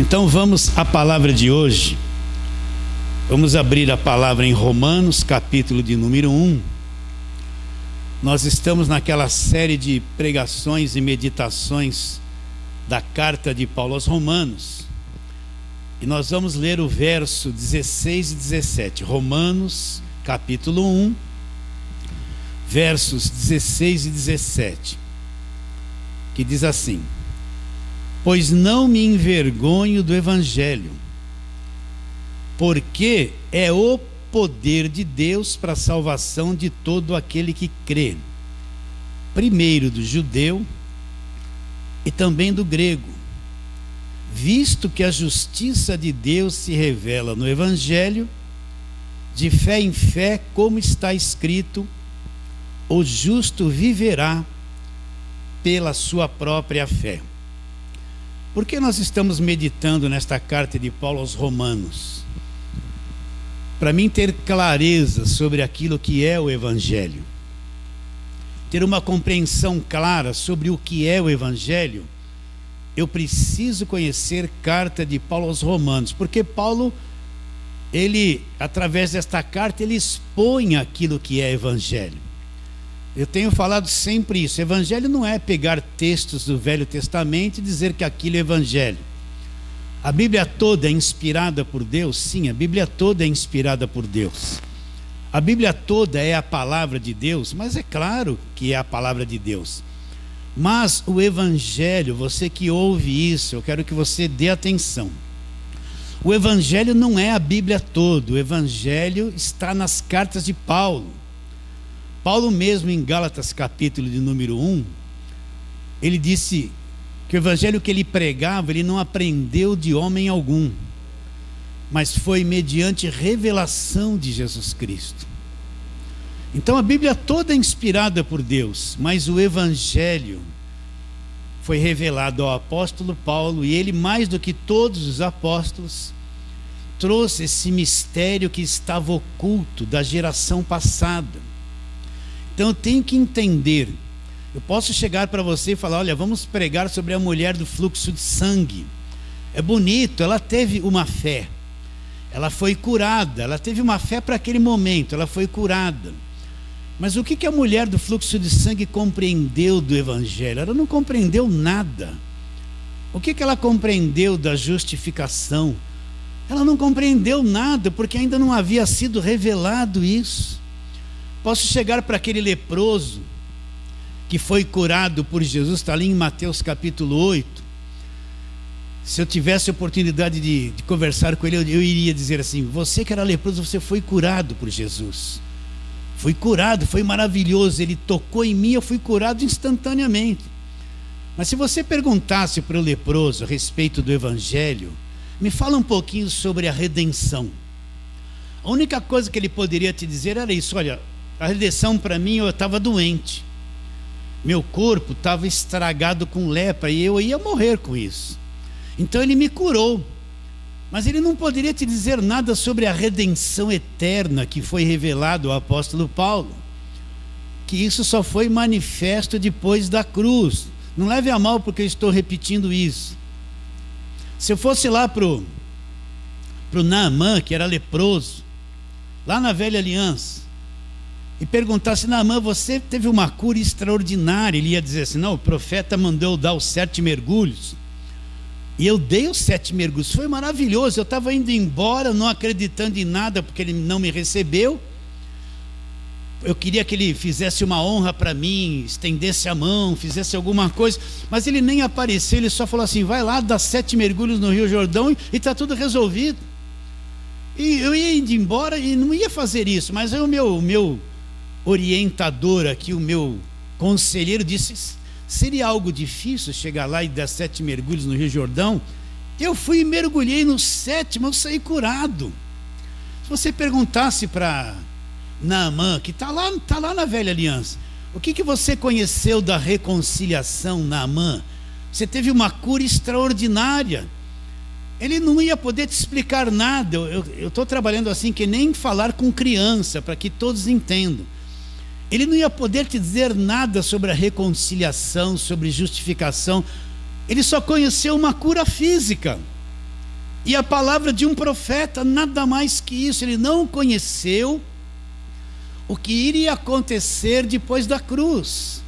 Então vamos à palavra de hoje. Vamos abrir a palavra em Romanos, capítulo de número 1. Nós estamos naquela série de pregações e meditações da carta de Paulo aos Romanos. E nós vamos ler o verso 16 e 17. Romanos, capítulo 1, versos 16 e 17. Que diz assim: pois não me envergonho do Evangelho, porque é o poder de Deus para a salvação de todo aquele que crê, primeiro do judeu e também do grego, visto que a justiça de Deus se revela no Evangelho, de fé em fé, como está escrito: o justo viverá pela sua própria fé. Por que nós estamos meditando nesta carta de Paulo aos Romanos? Para mim ter clareza sobre aquilo que é o Evangelho, ter uma compreensão clara sobre o que é o Evangelho, eu preciso conhecer a carta de Paulo aos Romanos, porque Paulo, ele, através desta carta, ele expõe aquilo que é Evangelho. Eu tenho falado sempre isso: Evangelho não é pegar textos do Velho Testamento e dizer que aquilo é Evangelho. A Bíblia toda é inspirada por Deus? Sim, a Bíblia toda é inspirada por Deus. A Bíblia toda é a palavra de Deus, mas é claro que é a palavra de Deus. Mas o Evangelho, você que ouve isso, eu quero que você dê atenção. O Evangelho não é a Bíblia toda, o Evangelho está nas cartas de Paulo. Paulo mesmo, em Gálatas capítulo de número 1, ele disse que o evangelho que ele pregava, ele não aprendeu de homem algum, mas foi mediante revelação de Jesus Cristo. Então a Bíblia toda é inspirada por Deus, mas o evangelho foi revelado ao apóstolo Paulo, e ele, mais do que todos os apóstolos, trouxe esse mistério que estava oculto da geração passada. Então eu tenho que entender. Eu posso chegar para você e falar: olha, vamos pregar sobre a mulher do fluxo de sangue. É bonito, ela teve uma fé, ela foi curada, ela teve uma fé para aquele momento, ela foi curada. Mas o que a mulher do fluxo de sangue compreendeu do Evangelho? Ela não compreendeu nada. O que ela compreendeu da justificação? Ela não compreendeu nada, porque ainda não havia sido revelado isso. Posso chegar para aquele leproso que foi curado por Jesus, está ali em Mateus capítulo 8. Se eu tivesse a oportunidade de conversar com ele, eu iria dizer assim: você que era leproso, você foi curado por Jesus. Foi curado, foi maravilhoso, ele tocou em mim, eu fui curado instantaneamente. Mas se você perguntasse para o leproso a respeito do Evangelho, me fala um pouquinho sobre a redenção. A única coisa que ele poderia te dizer era isso: olha, a redenção para mim, eu estava doente, meu corpo estava estragado com lepra e eu ia morrer com isso, então ele me curou. Mas ele não poderia te dizer nada sobre a redenção eterna que foi revelado ao apóstolo Paulo, que isso só foi manifesto depois da cruz. Não leve a mal porque eu estou repetindo isso. Se eu fosse lá para o Naamã, que era leproso, lá na velha aliança, e perguntasse: Naamã, você teve uma cura extraordinária, ele ia dizer assim: não, o profeta mandou eu dar os 7 mergulhos, e eu dei os 7 mergulhos, foi maravilhoso, eu estava indo embora, não acreditando em nada, porque ele não me recebeu. Eu queria que ele fizesse uma honra para mim, estendesse a mão, fizesse alguma coisa, mas ele nem apareceu, ele só falou assim: vai lá, dá 7 mergulhos no Rio Jordão e está tudo resolvido. E eu ia indo embora e não ia fazer isso, mas aí o meu orientador aqui, o meu conselheiro, disse: seria algo difícil chegar lá e dar 7 mergulhos no Rio Jordão? Eu fui e mergulhei no 7º, eu saí curado. Se você perguntasse para Naamã, que está lá na velha aliança, o que você conheceu da reconciliação, Naamã? Você teve uma cura extraordinária. Ele não ia poder te explicar nada. Eu estou trabalhando assim, que nem falar com criança, para que todos entendam. Ele não ia poder te dizer nada sobre a reconciliação, sobre justificação. Ele só conheceu uma cura física. E a palavra de um profeta, nada mais que isso. Ele não conheceu o que iria acontecer depois da cruz.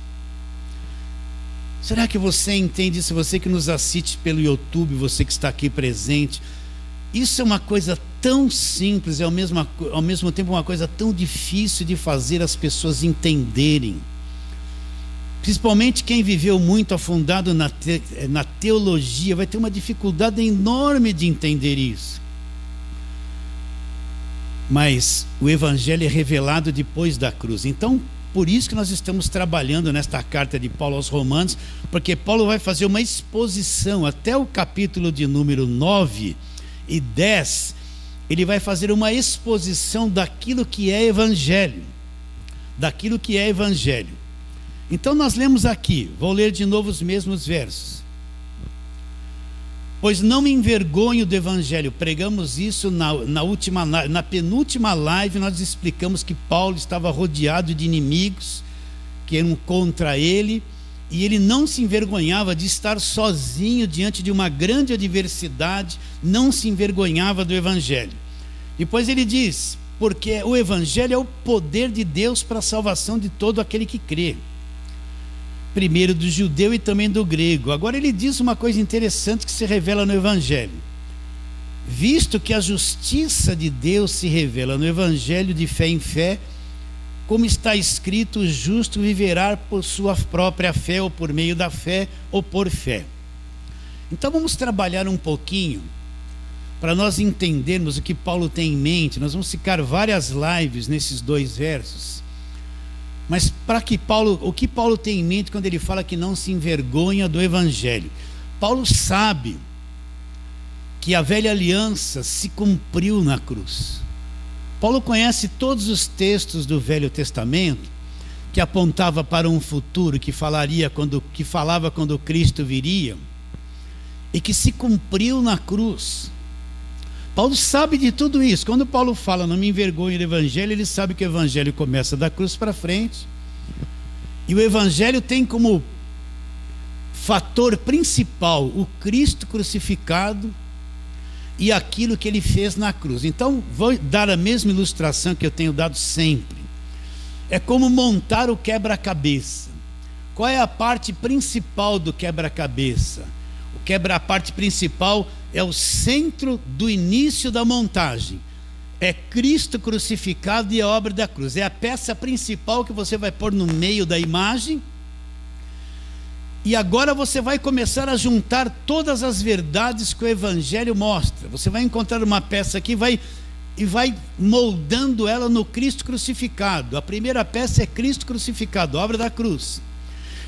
Será que você entende isso? Você que nos assiste pelo YouTube, você que está aqui presente, isso é uma coisa tão simples e ao mesmo tempo uma coisa tão difícil de fazer as pessoas entenderem. Principalmente quem viveu muito afundado na teologia vai ter uma dificuldade enorme de entender isso. Mas o Evangelho é revelado depois da cruz. Então, por isso que nós estamos trabalhando nesta carta de Paulo aos Romanos, porque Paulo vai fazer uma exposição até o capítulo de número 9 e 10, ele vai fazer uma exposição daquilo que é Evangelho. Daquilo que é Evangelho. Então nós lemos aqui, vou ler de novo os mesmos versos. Pois não me envergonho do Evangelho. Pregamos isso na penúltima live. Nós explicamos que Paulo estava rodeado de inimigos que eram contra ele, e ele não se envergonhava de estar sozinho diante de uma grande adversidade, não se envergonhava do Evangelho. Depois ele diz, porque o Evangelho é o poder de Deus para a salvação de todo aquele que crê. Primeiro do judeu e também do grego. Agora ele diz uma coisa interessante que se revela no Evangelho. Visto que a justiça de Deus se revela no Evangelho de fé em fé, como está escrito, o justo viverá por sua própria fé, ou por meio da fé, ou por fé. Então vamos trabalhar um pouquinho, para nós entendermos o que Paulo tem em mente. Nós vamos ficar várias lives nesses dois versos. Mas o que Paulo tem em mente quando ele fala que não se envergonha do Evangelho? Paulo sabe que a velha aliança se cumpriu na cruz. Paulo conhece todos os textos do Velho Testamento que apontava para um futuro que falava quando Cristo viria e que se cumpriu na cruz. Paulo sabe de tudo isso. Quando Paulo fala não me envergonho do Evangelho, ele sabe que o Evangelho começa da cruz para frente, e o Evangelho tem como fator principal o Cristo crucificado e aquilo que ele fez na cruz. Então vou dar a mesma ilustração que eu tenho dado sempre. É como montar o quebra-cabeça. Qual é a parte principal do quebra-cabeça? A parte principal é o centro do início da montagem. É Cristo crucificado e a obra da cruz. É a peça principal que você vai pôr no meio da imagem. E agora você vai começar a juntar todas as verdades que o Evangelho mostra. Você vai encontrar uma peça aqui e vai moldando ela no Cristo crucificado. A primeira peça é Cristo crucificado, a obra da cruz.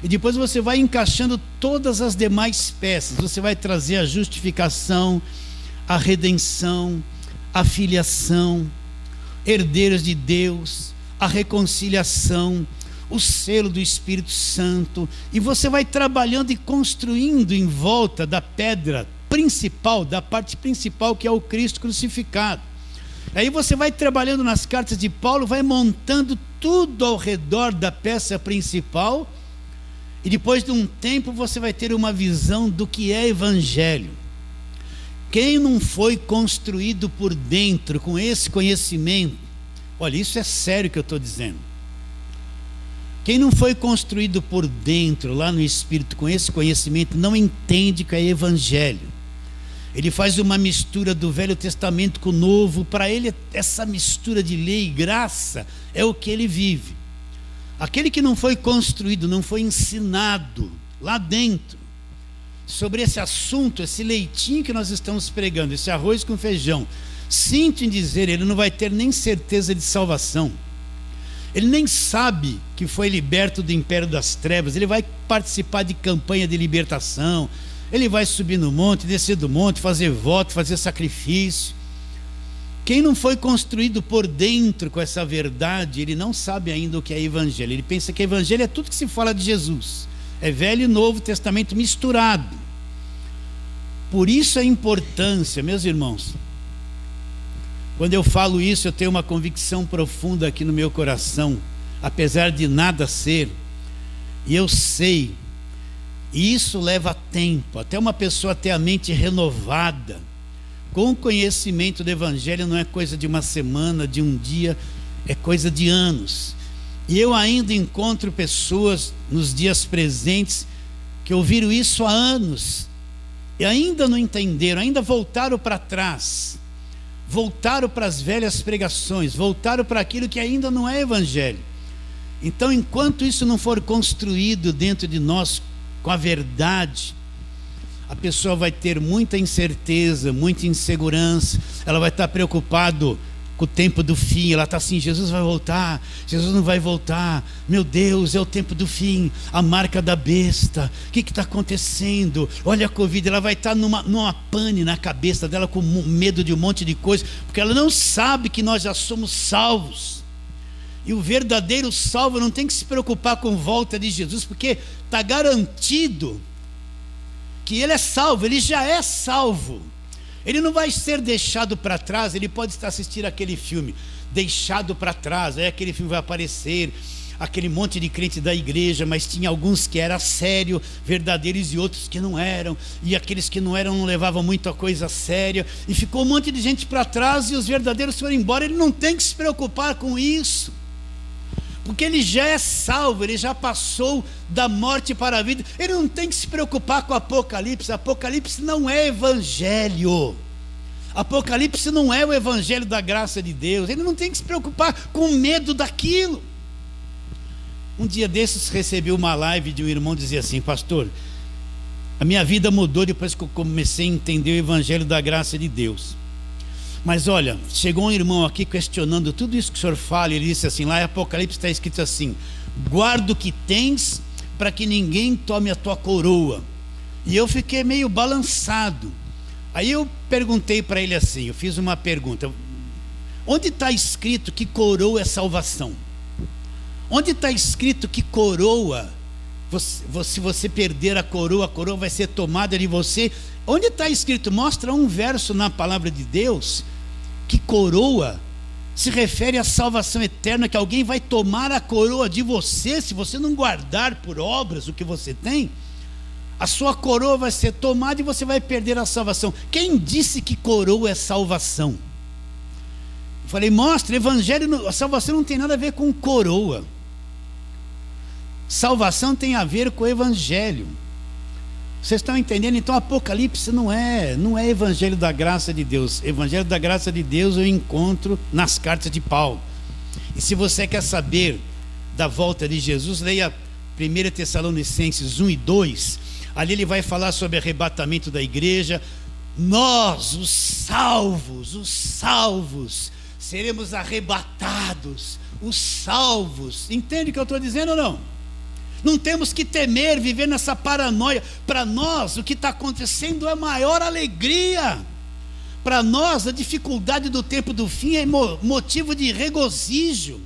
E depois você vai encaixando todas as demais peças. Você vai trazer a justificação, a redenção, a filiação, herdeiros de Deus, a reconciliação, o selo do Espírito Santo. E você vai trabalhando e construindo em volta da pedra principal, da parte principal, que é o Cristo crucificado. Aí você vai trabalhando nas cartas de Paulo, vai montando tudo ao redor da peça principal. E depois de um tempo você vai ter uma visão do que é Evangelho. Quem não foi construído por dentro com esse conhecimento, olha, isso é sério que eu estou dizendo. Quem não foi construído por dentro, lá no Espírito, com esse conhecimento, não entende que é Evangelho. Ele faz uma mistura do Velho Testamento com o Novo. Para ele, essa mistura de lei e graça é o que ele vive. Aquele que não foi construído, não foi ensinado lá dentro sobre esse assunto, esse leitinho que nós estamos pregando, esse arroz com feijão, sinto em dizer, ele não vai ter nem certeza de salvação. Ele nem sabe que foi liberto do império das trevas. Ele vai participar de campanha de libertação, ele vai subir no monte, descer do monte, fazer voto, fazer sacrifício. Quem não foi construído por dentro com essa verdade, ele não sabe ainda o que é Evangelho. Ele pensa que Evangelho é tudo que se fala de Jesus. É Velho e Novo Testamento misturado. Por isso a importância, meus irmãos, quando eu falo isso, eu tenho uma convicção profunda aqui no meu coração, apesar de nada ser, e eu sei, e isso leva tempo, até uma pessoa ter a mente renovada, com o conhecimento do Evangelho não é coisa de uma semana, de um dia, é coisa de anos. E eu ainda encontro pessoas nos dias presentes que ouviram isso há anos e ainda não entenderam, ainda voltaram para trás, voltaram para as velhas pregações, voltaram para aquilo que ainda não é Evangelho. Então, enquanto isso não for construído dentro de nós com a verdade, a pessoa vai ter muita incerteza, muita insegurança, ela vai estar preocupada com o tempo do fim, ela está assim: Jesus vai voltar, Jesus não vai voltar, meu Deus, é o tempo do fim, a marca da besta, o que está acontecendo? Olha a Covid, ela vai estar numa pane na cabeça dela, com medo de um monte de coisa, porque ela não sabe que nós já somos salvos. E o verdadeiro salvo não tem que se preocupar com a volta de Jesus, porque está garantido que ele é salvo, ele já é salvo. Ele não vai ser deixado para trás. Ele pode estar assistindo aquele filme, deixado para trás, aí aquele filme vai aparecer, aquele monte de crente da igreja, mas tinha alguns que eram sério, verdadeiros, e outros que não eram, e aqueles que não eram não levavam muito a coisa séria, e ficou um monte de gente para trás, e os verdadeiros foram embora. Ele não tem que se preocupar com isso, porque ele já é salvo, ele já passou da morte para a vida. Ele não tem que se preocupar com Apocalipse. Apocalipse não é Evangelho. Apocalipse não é o Evangelho da graça de Deus. Ele não tem que se preocupar com medo daquilo. Um dia desses recebi uma live de um irmão que dizia assim: pastor, a minha vida mudou depois que eu comecei a entender o Evangelho da graça de Deus. Mas olha, chegou um irmão aqui questionando tudo isso que o senhor fala. Ele disse assim: lá em Apocalipse está escrito assim: guarda o que tens, para que ninguém tome a tua coroa. E eu fiquei meio balançado. Aí eu perguntei para ele assim, eu fiz uma pergunta: onde está escrito que coroa é salvação? Onde está escrito que coroa, se você perder a coroa vai ser tomada de você? Onde está escrito? Mostra um verso na palavra de Deus que coroa se refere à salvação eterna, que alguém vai tomar a coroa de você. Se você não guardar por obras o que você tem, a sua coroa vai ser tomada e você vai perder a salvação. Quem disse que coroa é salvação? Eu falei: mostra, evangelho, a salvação não tem nada a ver com coroa. Salvação tem a ver com o evangelho. Vocês estão entendendo? Então Apocalipse não é Evangelho da graça de Deus. Evangelho da graça de Deus eu encontro nas cartas de Paulo. E se você quer saber da volta de Jesus, leia 1 Tessalonicenses 1 e 2. Ali ele vai falar sobre arrebatamento da igreja. Nós, os salvos, seremos arrebatados. Os salvos. Entende o que eu estou dizendo ou não? Não temos que temer, viver nessa paranoia. Para nós, o que está acontecendo é maior alegria. Para nós, a dificuldade do tempo do fim é motivo de regozijo.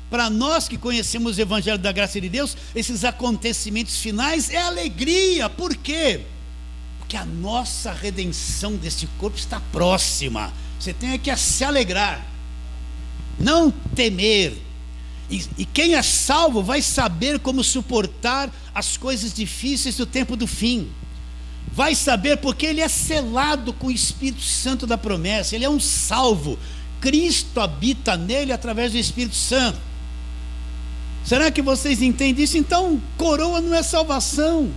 Para nós que conhecemos o Evangelho da graça de Deus, esses acontecimentos finais é alegria. Por quê? Porque a nossa redenção deste corpo está próxima. Você tem que se alegrar, não temer. E quem é salvo vai saber como suportar as coisas difíceis do tempo do fim. Vai saber porque ele é selado com o Espírito Santo da promessa. Ele é um salvo. Cristo habita nele através do Espírito Santo. Será que vocês entendem isso? Então, coroa não é salvação.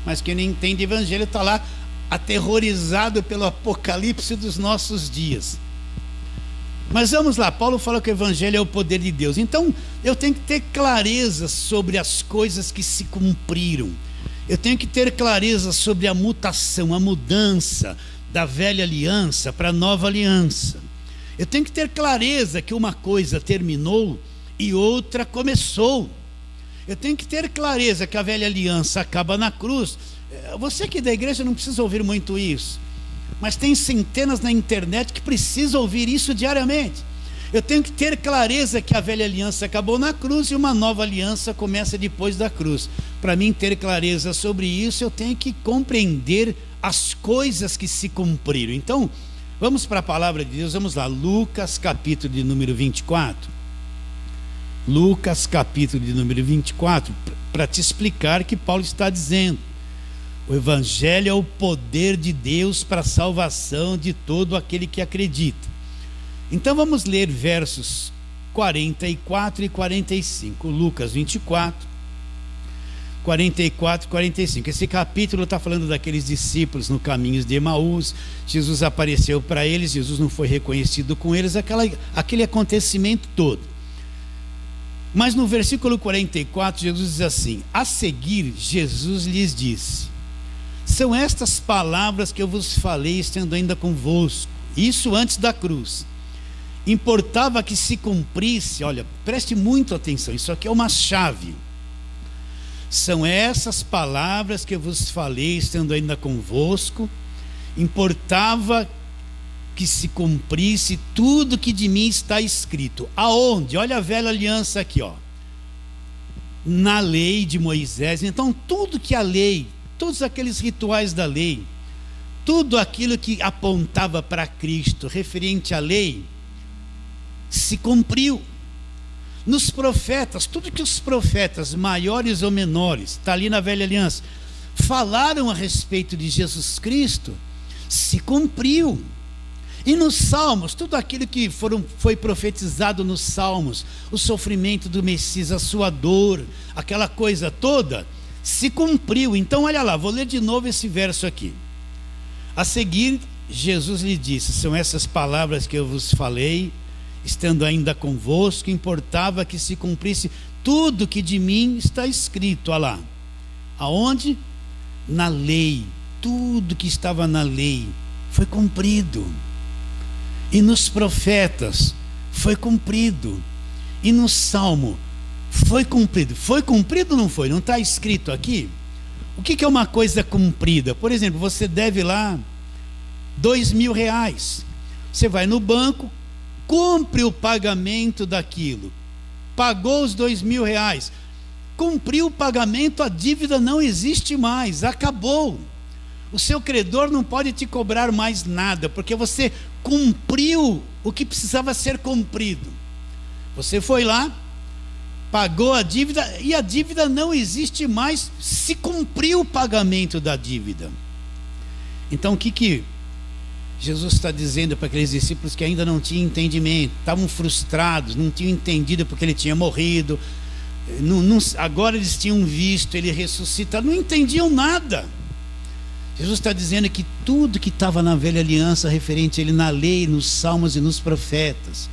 Mas quem não entende o Evangelho está lá aterrorizado pelo apocalipse dos nossos dias. Mas vamos lá, Paulo fala que o Evangelho é o poder de Deus. Então eu tenho que ter clareza sobre as coisas que se cumpriram. Eu tenho que ter clareza sobre a mutação, a mudança da velha aliança para a nova aliança. Eu tenho que ter clareza que uma coisa terminou e outra começou. Eu tenho que ter clareza que a velha aliança acaba na cruz. Você que é da igreja não precisa ouvir muito isso, mas tem centenas na internet que precisam ouvir isso diariamente. Eu tenho que ter clareza que a velha aliança acabou na cruz e uma nova aliança começa depois da cruz. Para mim ter clareza sobre isso, eu tenho que compreender as coisas que se cumpriram. Então, vamos para a palavra de Deus, vamos lá, Lucas capítulo de número 24. Lucas capítulo de número 24, para te explicar o que Paulo está dizendo. O Evangelho é o poder de Deus para a salvação de todo aquele que acredita. Então vamos ler versos 44 e 45. Lucas 24, 44 e 45. Esse capítulo está falando daqueles discípulos no caminho de Emaús. Jesus apareceu para eles, Jesus não foi reconhecido com eles, aquele acontecimento todo. Mas no versículo 44, Jesus diz assim: a seguir, Jesus lhes disse: são estas palavras que eu vos falei estando ainda convosco. Isso antes da cruz. Importava que se cumprisse, olha, preste muito atenção, isso aqui é uma chave. São essas palavras que eu vos falei estando ainda convosco. Importava que se cumprisse tudo que de mim está escrito. Aonde? Olha a velha aliança aqui, ó. Na lei de Moisés. Então tudo que a lei, todos aqueles rituais da lei, tudo aquilo que apontava para Cristo, referente à lei, se cumpriu. Nos profetas, tudo que os profetas, maiores ou menores, está ali na velha aliança, falaram a respeito de Jesus Cristo, se cumpriu. E nos Salmos, tudo aquilo que foi profetizado nos Salmos, o sofrimento do Messias, a sua dor, aquela coisa toda, se cumpriu. Então olha lá, vou ler de novo esse verso aqui. A seguir, Jesus lhe disse: são essas palavras que eu vos falei, estando ainda convosco. Importava que se cumprisse tudo que de mim está escrito. Olha lá, aonde? Na lei. Tudo que estava na lei foi cumprido. E nos profetas foi cumprido. E no Salmo foi cumprido. Foi cumprido ou não foi? Não está escrito aqui? O que é uma coisa cumprida? Por exemplo, você deve lá R$2.000. Você vai no banco, cumpre o pagamento daquilo. Pagou os R$2.000. Cumpriu o pagamento, a dívida não existe mais. Acabou. O seu credor não pode te cobrar mais nada, porque você cumpriu o que precisava ser cumprido. Você foi lá, pagou a dívida, e a dívida não existe mais, se cumpriu o pagamento da dívida. Então o que Jesus está dizendo para aqueles discípulos que ainda não tinham entendimento, estavam frustrados, não tinham entendido porque ele tinha morrido, agora eles tinham visto ele ressuscitar, não entendiam nada. Jesus está dizendo que tudo que estava na velha aliança referente a ele, na lei, nos salmos e nos profetas.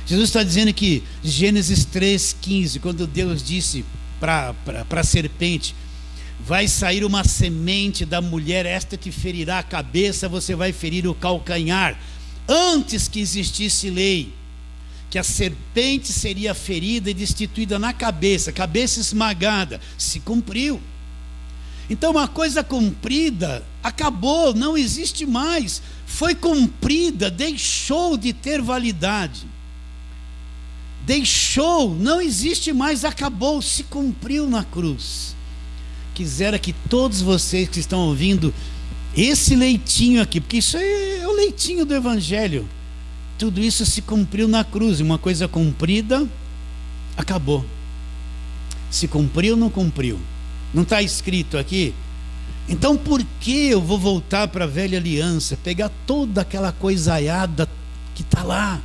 Jesus está dizendo que Gênesis 3,15, quando Deus disse para a serpente: vai sair uma semente da mulher, esta te ferirá a cabeça, você vai ferir o calcanhar. Antes que existisse lei, que a serpente seria ferida e destituída na cabeça esmagada, se cumpriu. Então uma coisa cumprida, acabou, não existe mais, foi cumprida, deixou de ter validade, deixou, não existe mais, acabou, se cumpriu na cruz. Quisera que todos vocês que estão ouvindo esse leitinho aqui, porque isso é o leitinho do Evangelho, tudo isso se cumpriu na cruz. Uma coisa cumprida, acabou. Se cumpriu, não cumpriu. Não está escrito aqui? Então por que eu vou voltar para a velha aliança, pegar toda aquela coisaiada que está lá,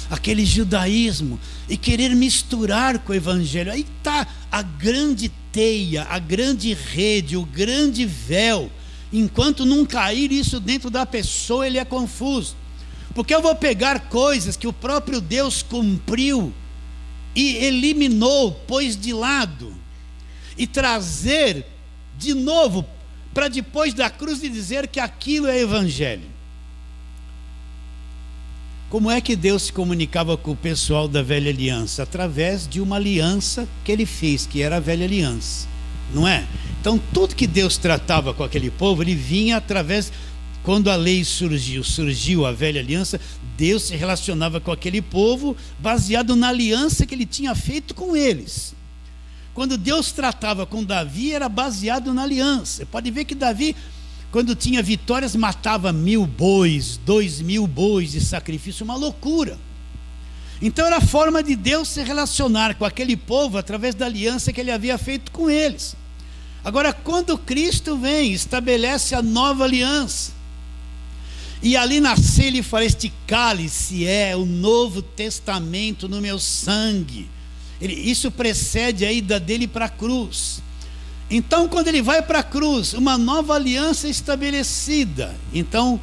aquele judaísmo, e querer misturar com o Evangelho? Aí está a grande teia, a grande rede, o grande véu. Enquanto não cair isso dentro da pessoa, ele é confuso. Porque eu vou pegar coisas que o próprio Deus cumpriu e eliminou, pôs de lado, e trazer de novo para depois da cruz e dizer que aquilo é Evangelho. Como é que Deus se comunicava com o pessoal da velha aliança? Através de uma aliança que ele fez, que era a velha aliança, não é? Então tudo que Deus tratava com aquele povo, ele vinha através. Quando a lei surgiu a velha aliança, Deus se relacionava com aquele povo baseado na aliança que ele tinha feito com eles. Quando Deus tratava com Davi, era baseado na aliança. Você pode ver que Davi, quando tinha vitórias, matava 1.000 bois, 2.000 bois de sacrifício, uma loucura. Então era a forma de Deus se relacionar com aquele povo através da aliança que ele havia feito com eles. Agora, quando Cristo vem, estabelece a nova aliança. E ali na ceia ele fala: este cálice é o novo testamento no meu sangue. Isso precede a ida dele para a cruz. Então, quando ele vai para a cruz, uma nova aliança é estabelecida. Então,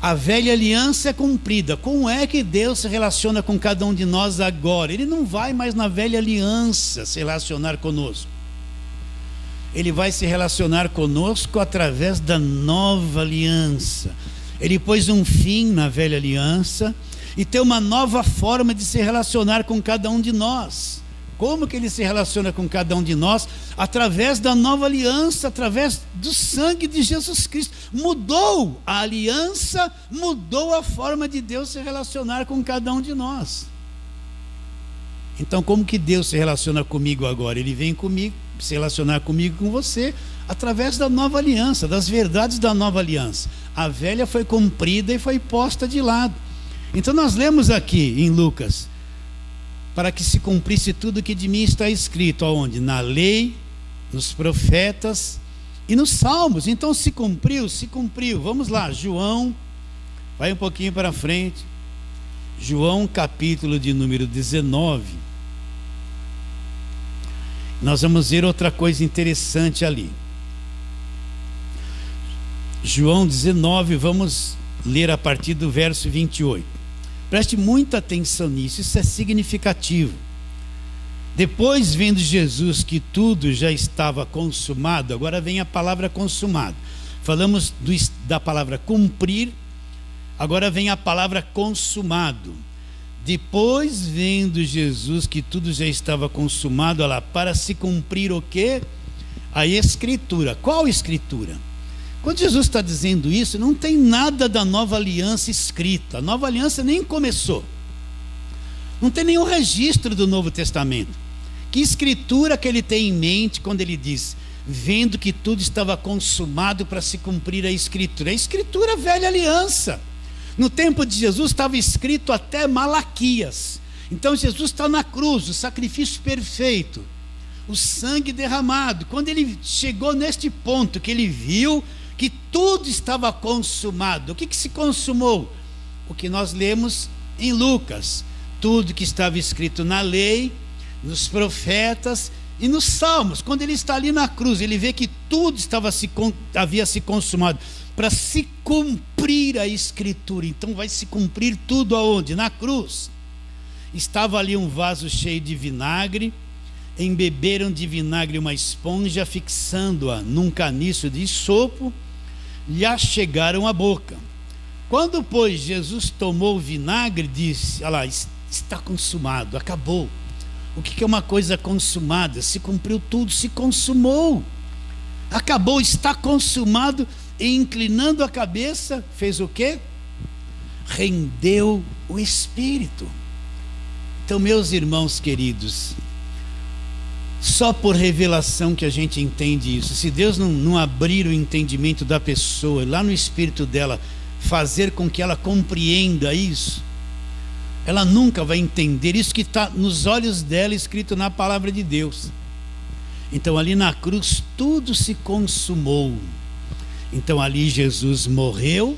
a velha aliança é cumprida. Como é que Deus se relaciona com cada um de nós agora? Ele não vai mais na velha aliança se relacionar conosco. Ele vai se relacionar conosco através da nova aliança. Ele pôs um fim na velha aliança e tem uma nova forma de se relacionar com cada um de nós. Como que ele se relaciona com cada um de nós? Através da nova aliança, através do sangue de Jesus Cristo. Mudou a aliança, mudou a forma de Deus se relacionar com cada um de nós. Então, como que Deus se relaciona comigo agora? Ele vem comigo, se relacionar comigo, com você, através da nova aliança, das verdades da nova aliança. A velha foi cumprida e foi posta de lado. Então nós lemos aqui em Lucas: para que se cumprisse tudo que de mim está escrito, aonde? Na lei, nos profetas e nos salmos. Então se cumpriu, se cumpriu. Vamos lá, João, vai um pouquinho para frente. João, capítulo de número 19. Nós vamos ver outra coisa interessante ali. João 19, vamos ler a partir do verso 28. Preste muita atenção nisso, isso é significativo. Depois, vendo Jesus que tudo já estava consumado, agora vem a palavra consumado. Falamos da palavra cumprir, agora vem a palavra consumado. Depois, vendo Jesus que tudo já estava consumado, olha lá, para se cumprir o quê? A Escritura. Qual Escritura? Quando Jesus está dizendo isso, não tem nada da nova aliança escrita. A nova aliança nem começou. Não tem nenhum registro do Novo Testamento. Que escritura que ele tem em mente quando ele diz: vendo que tudo estava consumado para se cumprir a Escritura? A Escritura, a velha aliança. No tempo de Jesus estava escrito até Malaquias. Então Jesus está na cruz, o sacrifício perfeito, o sangue derramado. Quando ele chegou neste ponto, que ele viu que tudo estava consumado, o que se consumou? O que nós lemos em Lucas: tudo que estava escrito na lei, nos profetas e nos salmos. Quando ele está ali na cruz, ele vê que tudo havia se consumado para se cumprir a Escritura. Então vai se cumprir tudo aonde? Na cruz. Estava ali um vaso cheio de vinagre, embeberam de vinagre uma esponja, fixando-a num caniço de sopo, lhe achegaram a boca. Quando, pois, Jesus tomou o vinagre, disse: olha lá, está consumado, acabou. O que é uma coisa consumada? Se cumpriu tudo, se consumou, acabou, está consumado. E inclinando a cabeça, fez o quê? Rendeu o Espírito. Então, meus irmãos queridos, só por revelação que a gente entende isso. Se Deus não abrir o entendimento da pessoa, lá no espírito dela, fazer com que ela compreenda isso, ela nunca vai entender isso que está nos olhos dela escrito na palavra de Deus. Então ali na cruz tudo se consumou. Então ali Jesus morreu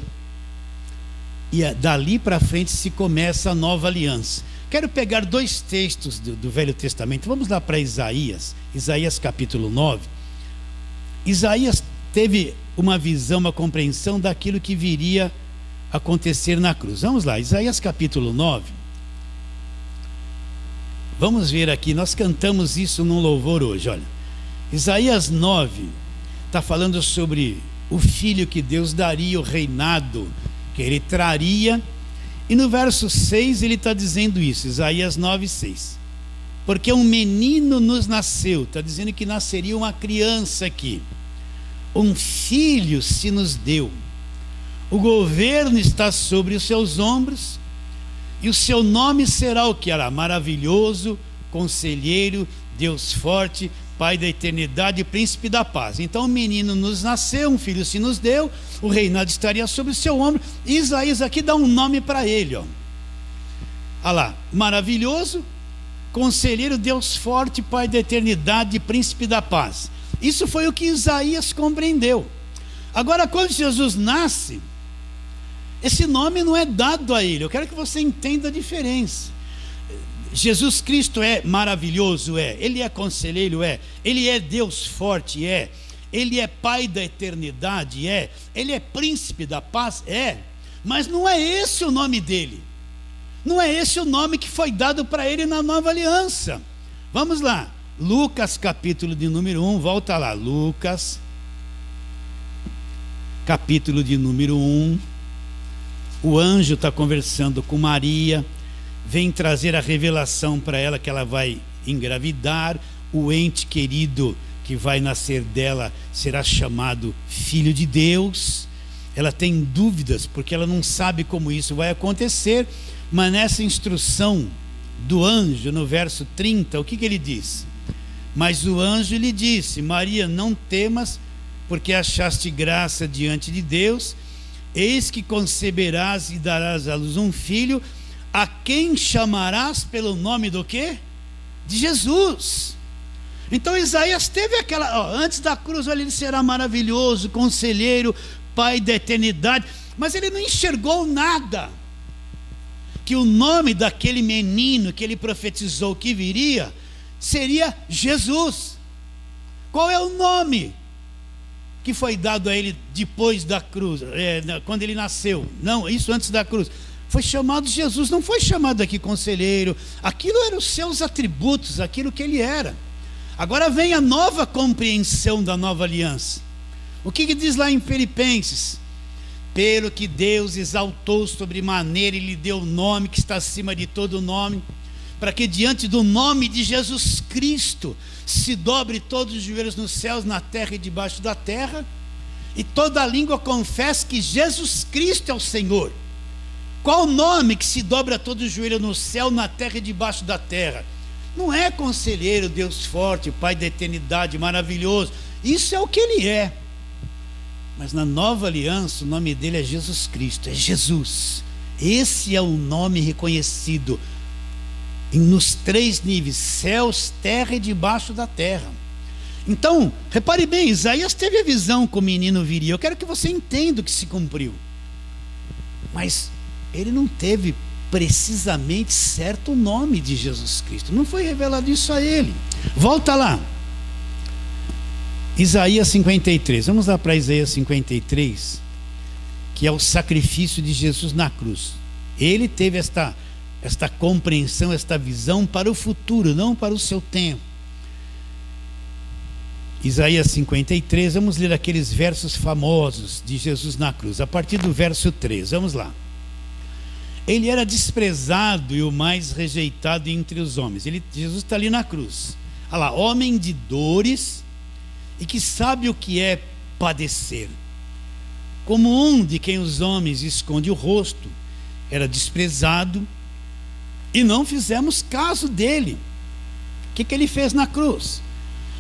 e dali para frente se começa a nova aliança. Quero pegar dois textos do Velho Testamento. Vamos lá para Isaías capítulo 9. Isaías teve uma visão, uma compreensão daquilo que viria a acontecer na cruz. Vamos lá, Isaías capítulo 9. Vamos ver aqui, nós cantamos isso num louvor hoje, olha. Isaías 9 está falando sobre o filho que Deus daria, o reinado que ele traria. E no verso 6 ele está dizendo isso, Isaías 9, 6. Porque um menino nos nasceu, está dizendo que nasceria uma criança aqui. Um filho se nos deu. O governo está sobre os seus ombros. E o seu nome será o que? Era maravilhoso, conselheiro, Deus forte, Pai da eternidade, príncipe da paz. Então o menino nos nasceu, um filho se nos deu, o reinado estaria sobre o seu ombro. E Isaías aqui dá um nome para ele, ó. Olha lá, maravilhoso, conselheiro, Deus forte, Pai da eternidade, príncipe da paz. Isso foi o que Isaías compreendeu. Agora, quando Jesus nasce, esse nome não é dado a ele. Eu quero que você entenda a diferença. Jesus Cristo é maravilhoso, é. Ele é conselheiro, é. Ele é Deus forte, é. Ele é Pai da eternidade, é. Ele é príncipe da paz, é. Mas não é esse o nome dele. Não é esse o nome que foi dado para ele na nova aliança. Vamos lá. Lucas capítulo de número 1, volta lá. Lucas capítulo de número 1. O anjo está conversando com Maria, vem trazer a revelação para ela que ela vai engravidar. O ente querido que vai nascer dela será chamado Filho de Deus. Ela tem dúvidas porque ela não sabe como isso vai acontecer, mas nessa instrução do anjo, no verso 30, o que ele diz? Mas o anjo lhe disse: Maria, não temas, porque achaste graça diante de Deus. Eis que conceberás e darás à luz um filho, a quem chamarás pelo nome do quê? De Jesus. Então Isaías teve aquela, antes da cruz, olha, ele será maravilhoso, conselheiro, Pai da eternidade, mas ele não enxergou nada, que o nome daquele menino que ele profetizou que viria, seria Jesus. Qual é o nome que foi dado a ele depois da cruz, quando ele nasceu? Não, isso antes da cruz. Foi chamado Jesus, não foi chamado aqui conselheiro. Aquilo eram os seus atributos, aquilo que ele era. Agora vem a nova compreensão da nova aliança. O que diz lá em Filipenses? Pelo que Deus exaltou sobremaneira e lhe deu o nome que está acima de todo nome, para que diante do nome de Jesus Cristo se dobre todos os joelhos nos céus, na terra e debaixo da terra, e toda língua confesse que Jesus Cristo é o Senhor. Qual o nome que se dobra todo o joelho no céu, na terra e debaixo da terra? Não é conselheiro, Deus forte, Pai da eternidade, maravilhoso. Isso é o que ele é. Mas na nova aliança o nome dele é Jesus Cristo, é Jesus. Esse é o nome reconhecido nos três níveis: céus, terra e debaixo da terra. Então, repare bem, Isaías teve a visão que o menino viria. Eu quero que você entenda o que se cumpriu. Mas ele não teve precisamente certo o nome de Jesus Cristo. Não foi revelado isso a ele. Volta lá. Isaías 53. Vamos lá para Isaías 53, que é o sacrifício de Jesus na cruz. Ele teve esta compreensão, esta visão para o futuro, não para o seu tempo. Isaías 53, vamos ler aqueles versos famosos de Jesus na cruz, a partir do verso 3, vamos lá. Ele era desprezado e o mais rejeitado entre os homens. Jesus está ali na cruz. Olha lá, homem de dores e que sabe o que é padecer. Como um de quem os homens esconde o rosto, era desprezado e não fizemos caso dele. O que ele fez na cruz?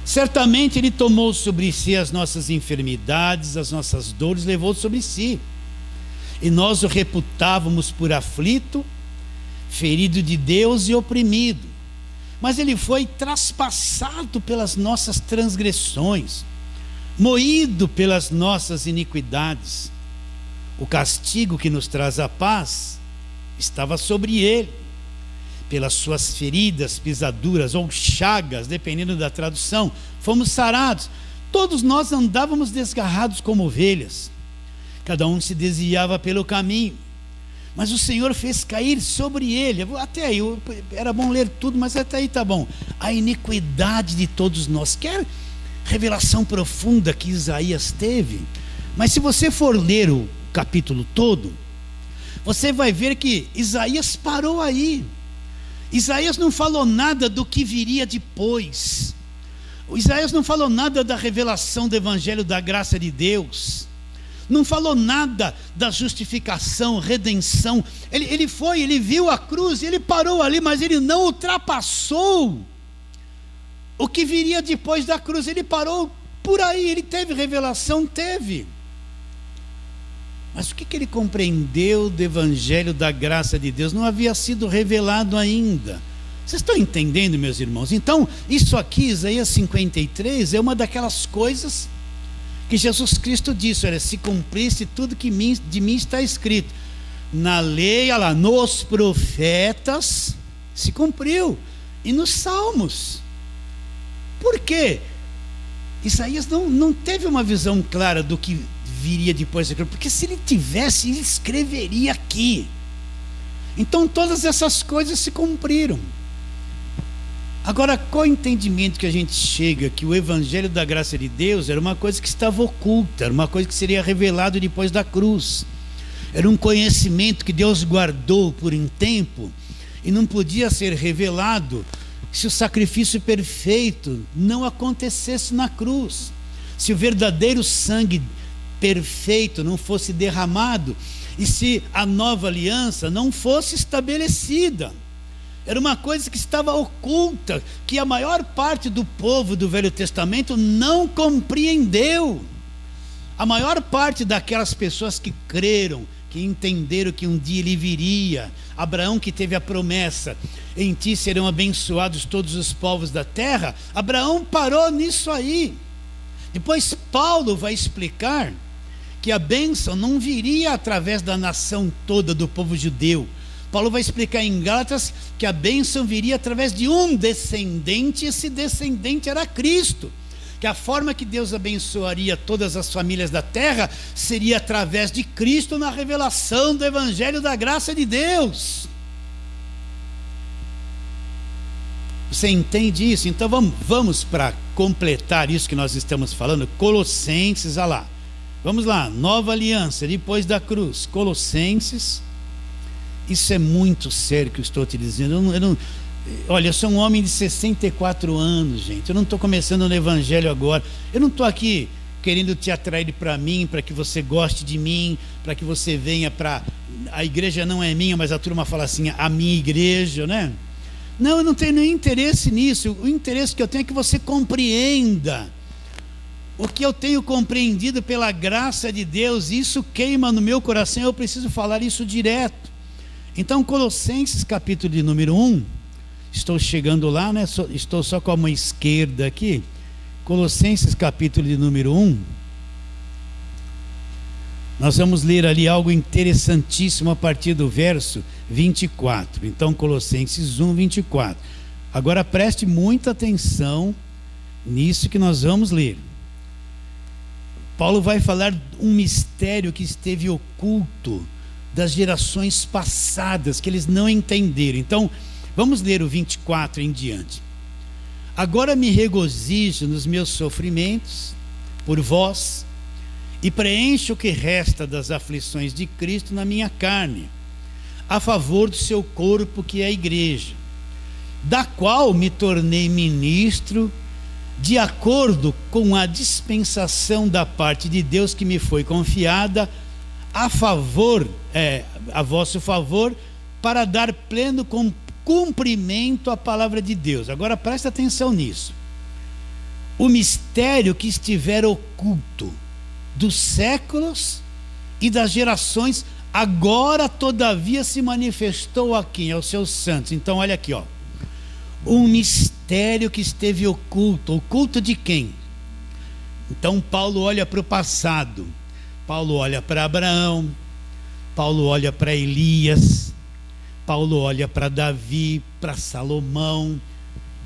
Certamente ele tomou sobre si as nossas enfermidades, as nossas dores, levou sobre si. E nós o reputávamos por aflito, ferido de Deus e oprimido. Mas ele foi traspassado pelas nossas transgressões, moído pelas nossas iniquidades. O castigo que nos traz a paz estava sobre ele. Pelas suas feridas, pisaduras ou chagas, dependendo da tradução, fomos sarados. Todos nós andávamos desgarrados como ovelhas, cada um se desviava pelo caminho, mas o Senhor fez cair sobre ele, até aí, era bom ler tudo, mas até aí está bom, a iniquidade de todos nós. Quer revelação profunda que Isaías teve? Mas se você for ler o capítulo todo, você vai ver que Isaías parou aí. Isaías não falou nada do que viria depois. Isaías não falou nada da revelação do evangelho da graça de Deus. Não falou nada da justificação, redenção. Ele viu a cruz, ele parou ali, mas ele não ultrapassou o que viria depois da cruz. Ele parou por aí. Ele teve revelação? Teve. Mas o que ele compreendeu do evangelho da graça de Deus? Não havia sido revelado ainda. Vocês estão entendendo, meus irmãos? Então, isso aqui, Isaías 53, é uma daquelas coisas que Jesus Cristo disse: olha, se cumprisse tudo que de mim está escrito na lei, olha lá, nos profetas, se cumpriu, e nos salmos. Por quê? Isaías não teve uma visão clara do que viria depois daquilo, porque se ele tivesse, ele escreveria aqui. Então todas essas coisas se cumpriram. Agora, qual o entendimento que a gente chega? Que o Evangelho da graça de Deus era uma coisa que estava oculta, era uma coisa que seria revelado depois da cruz, era um conhecimento que Deus guardou por um tempo e não podia ser revelado se o sacrifício perfeito não acontecesse na cruz, se o verdadeiro sangue perfeito não fosse derramado e se a nova aliança não fosse estabelecida. Era uma coisa que estava oculta, que a maior parte do povo do Velho Testamento não compreendeu. A maior parte daquelas pessoas que creram, que entenderam que um dia ele viria, Abraão que teve a promessa: em ti serão abençoados todos os povos da terra, Abraão parou nisso aí. Depois Paulo vai explicar que a bênção não viria através da nação toda do povo judeu. Paulo vai explicar em Gálatas que a bênção viria através de um descendente, e esse descendente era Cristo. Que a forma que Deus abençoaria todas as famílias da terra seria através de Cristo na revelação do Evangelho da graça de Deus. Você entende isso? Então vamos para completar isso que nós estamos falando. Colossenses, olha lá. Vamos lá, nova aliança depois da cruz. Colossenses. Isso é muito sério que eu estou te dizendo. Olha, eu sou um homem de 64 anos, gente. Eu não estou começando no Evangelho agora. Eu não estou aqui querendo te atrair para mim, para que você goste de mim, para que você venha para... A igreja não é minha, mas a turma fala assim, a minha igreja, né? Não, eu não tenho nenhum interesse nisso. O interesse que eu tenho é que você compreenda o que eu tenho compreendido pela graça de Deus. Isso queima no meu coração, eu preciso falar isso direto. Então, Colossenses capítulo de número 1, estou chegando lá, né? Estou só com a mão esquerda aqui. Colossenses capítulo de número 1, nós vamos ler ali algo interessantíssimo a partir do verso 24. Então, Colossenses 1, 24. Agora preste muita atenção nisso que nós vamos ler. Paulo vai falar um mistério que esteve oculto das gerações passadas, que eles não entenderam. Então, vamos ler o 24 em diante. Agora me regozijo nos meus sofrimentos por vós, e preencho o que resta das aflições de Cristo na minha carne, a favor do seu corpo, que é a igreja, da qual me tornei ministro, de acordo com a dispensação da parte de Deus que me foi confiada, a vosso favor, para dar pleno cumprimento à palavra de Deus. Agora presta atenção nisso. O mistério que estiver oculto dos séculos e das gerações, agora todavia se manifestou a quem? Aos seus santos. Então olha aqui, ó. Um mistério que esteve oculto. Oculto de quem? Então Paulo olha para o passado. Paulo olha para Abraão, Paulo olha para Elias, Paulo olha para Davi, para Salomão,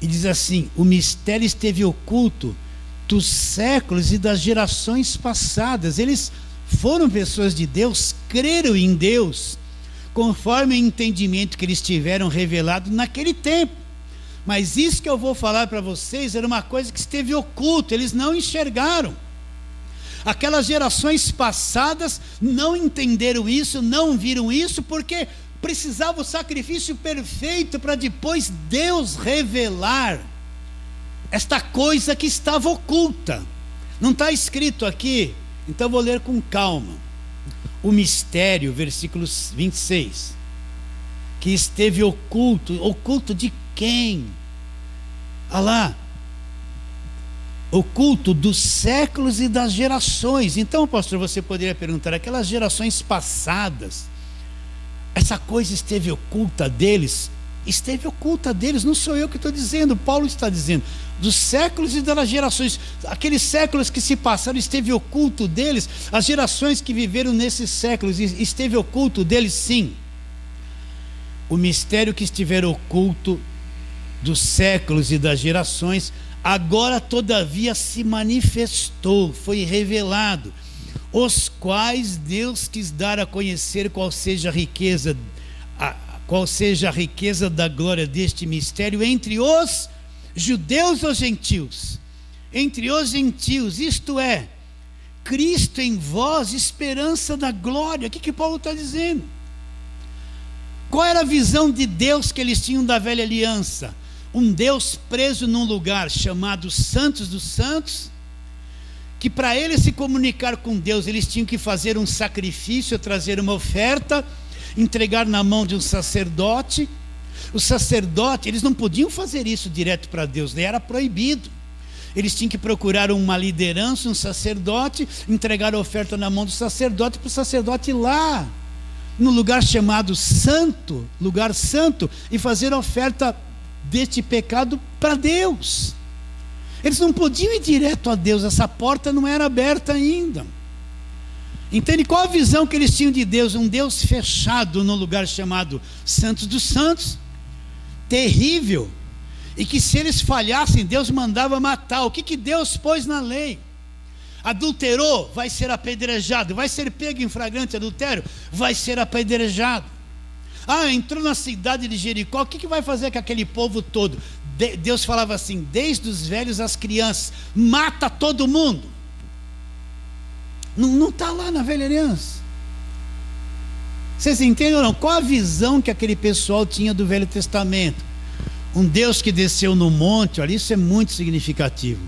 e diz assim: o mistério esteve oculto dos séculos e das gerações passadas. Eles foram pessoas de Deus, creram em Deus, conforme o entendimento que eles tiveram revelado naquele tempo. Mas isso que eu vou falar para vocês era uma coisa que esteve oculto, eles não enxergaram. Aquelas gerações passadas não entenderam isso, não viram isso, porque precisava o sacrifício perfeito para depois Deus revelar esta coisa que estava oculta. Não está escrito aqui, então vou ler com calma. O mistério, versículo 26, que esteve oculto. Oculto de quem? Olha lá. Oculto dos séculos e das gerações. Então, pastor, você poderia perguntar: aquelas gerações passadas, essa coisa esteve oculta deles? esteve oculta deles. Não sou eu que estou dizendo, Paulo está dizendo. Dos séculos e das gerações, aqueles séculos que se passaram, esteve oculto deles. As gerações que viveram nesses séculos, esteve oculto deles, sim. O mistério que estiver oculto dos séculos e das gerações, agora todavia se manifestou, foi revelado, os quais Deus quis dar a conhecer qual seja a riqueza da glória deste mistério entre os judeus ou gentios. Entre os gentios, isto é, Cristo em vós, esperança da glória. O que Paulo está dizendo? Qual era a visão de Deus que eles tinham da velha aliança? Um Deus preso num lugar chamado Santos dos Santos, que para eles se comunicar com Deus, eles tinham que fazer um sacrifício, trazer uma oferta, entregar na mão de um sacerdote. O sacerdote, eles não podiam fazer isso direto para Deus, era proibido. Eles tinham que procurar uma liderança, um sacerdote, entregar a oferta na mão do sacerdote, para o sacerdote ir lá no lugar chamado santo, lugar santo, e fazer a oferta deste pecado para Deus. Eles não podiam ir direto a Deus, essa porta não era aberta ainda. Entende qual a visão que eles tinham de Deus? Um Deus fechado no lugar chamado Santos dos Santos, terrível, e que se eles falhassem, Deus mandava matar. O que Deus pôs na lei? Adulterou, vai ser apedrejado. Vai ser pego em flagrante adultério, vai ser apedrejado. Entrou na cidade de Jericó, o que vai fazer com aquele povo todo? Deus falava assim, desde os velhos às crianças, mata todo mundo. Não está lá na velha aliança. Vocês entendem ou não? Qual a visão que aquele pessoal tinha do Velho Testamento? Um Deus que desceu no monte, olha, isso é muito significativo,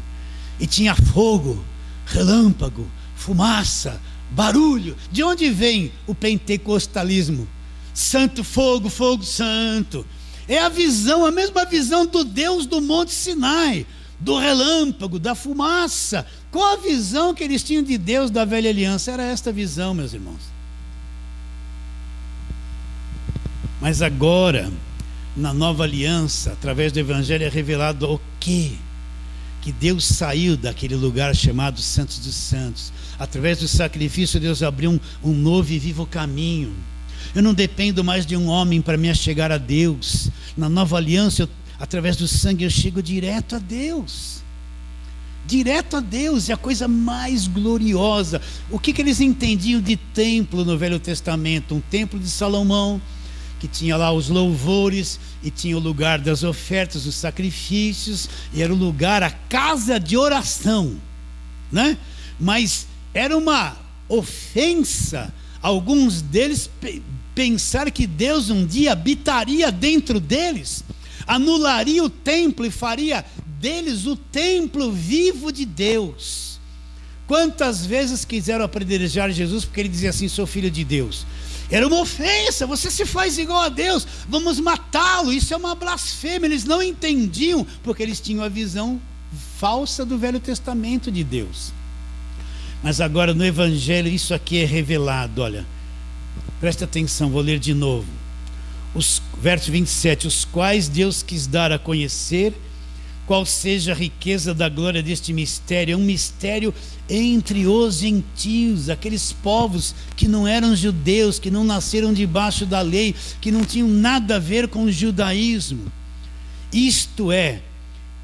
e tinha fogo, relâmpago, fumaça, barulho. De onde vem o pentecostalismo? Santo fogo, fogo santo. É a visão, a mesma visão do Deus do Monte Sinai, do relâmpago, da fumaça. Qual a visão que eles tinham de Deus da velha aliança? Era esta visão, meus irmãos. Mas agora, na nova aliança, através do Evangelho, é revelado o quê? Que Deus saiu daquele lugar chamado Santos dos Santos. Através do sacrifício, Deus abriu um novo e vivo caminho. Eu não dependo mais de um homem para me achegar a Deus. Na nova aliança, através do sangue, eu chego direto a Deus. Direto a Deus, é a coisa mais gloriosa. O que eles entendiam de templo no Velho Testamento? Um templo de Salomão, que tinha lá os louvores, e tinha o lugar das ofertas, dos sacrifícios, e era o lugar, a casa de oração, né? Mas era uma ofensa alguns deles pensar que Deus um dia habitaria dentro deles, anularia o templo e faria deles o templo vivo de Deus. Quantas vezes quiseram apedrejar Jesus porque ele dizia assim, sou filho de Deus? Era uma ofensa, você se faz igual a Deus, vamos matá-lo, isso é uma blasfêmia. Eles não entendiam, porque eles tinham a visão falsa do Velho Testamento de Deus. Mas agora no Evangelho isso aqui é revelado, olha, presta atenção, vou ler de novo. Verso 27, os quais Deus quis dar a conhecer qual seja a riqueza da glória deste mistério. É um mistério entre os gentios, aqueles povos que não eram judeus, que não nasceram debaixo da lei, que não tinham nada a ver com o judaísmo. Isto é,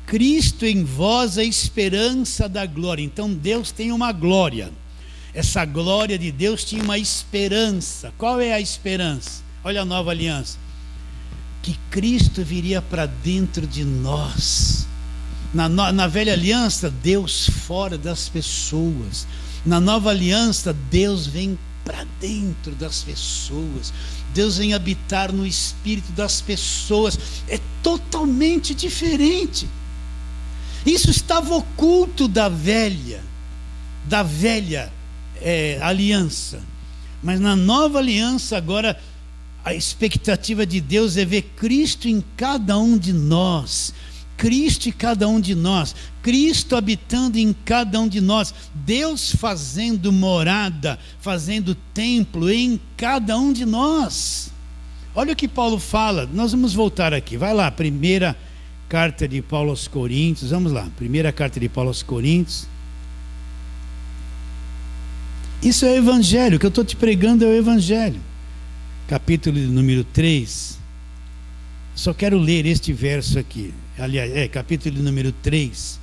Cristo em vós, a esperança da glória. Então Deus tem uma glória. Essa glória de Deus tinha uma esperança. Qual é a esperança? Olha a nova aliança. Que Cristo viria para dentro de nós. Na velha aliança, Deus fora das pessoas. Na nova aliança, Deus vem para dentro das pessoas. Deus vem habitar no espírito das pessoas. É totalmente diferente. Isso estava oculto da velha aliança. Mas na nova aliança, agora, a expectativa de Deus é ver Cristo em cada um de nós. Cristo em cada um de nós. Cristo habitando em cada um de nós. Deus fazendo morada, fazendo templo em cada um de nós. Olha o que Paulo fala. Nós vamos voltar aqui. Vai lá, primeira carta de Paulo aos Coríntios. Vamos lá, primeira carta de Paulo aos Coríntios. Isso é o evangelho, o que eu estou te pregando é o evangelho. Capítulo número 3. Só quero ler este verso aqui. Aliás, capítulo número 3.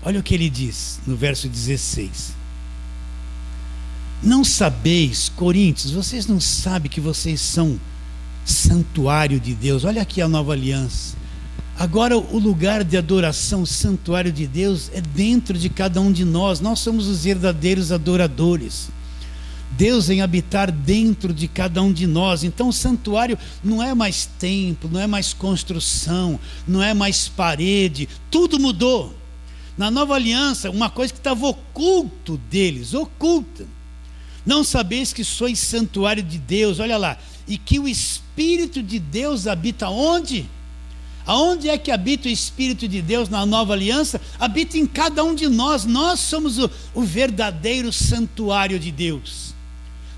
Olha o que ele diz no verso 16. Não sabeis, Coríntios, vocês não sabem que vocês são santuário de Deus. Olha aqui a nova aliança. Agora o lugar de adoração, o santuário de Deus, é dentro de cada um de nós. Nós somos os verdadeiros adoradores. Deus vem habitar dentro de cada um de nós. Então o santuário não é mais templo, não é mais construção, não é mais parede. Tudo mudou. Na nova aliança, uma coisa que estava oculto deles, oculta. Não sabeis que sois santuário de Deus, olha lá, e que o Espírito de Deus habita onde? Aonde é que habita o Espírito de Deus na nova aliança? Habita em cada um de nós. Nós somos o verdadeiro santuário de Deus.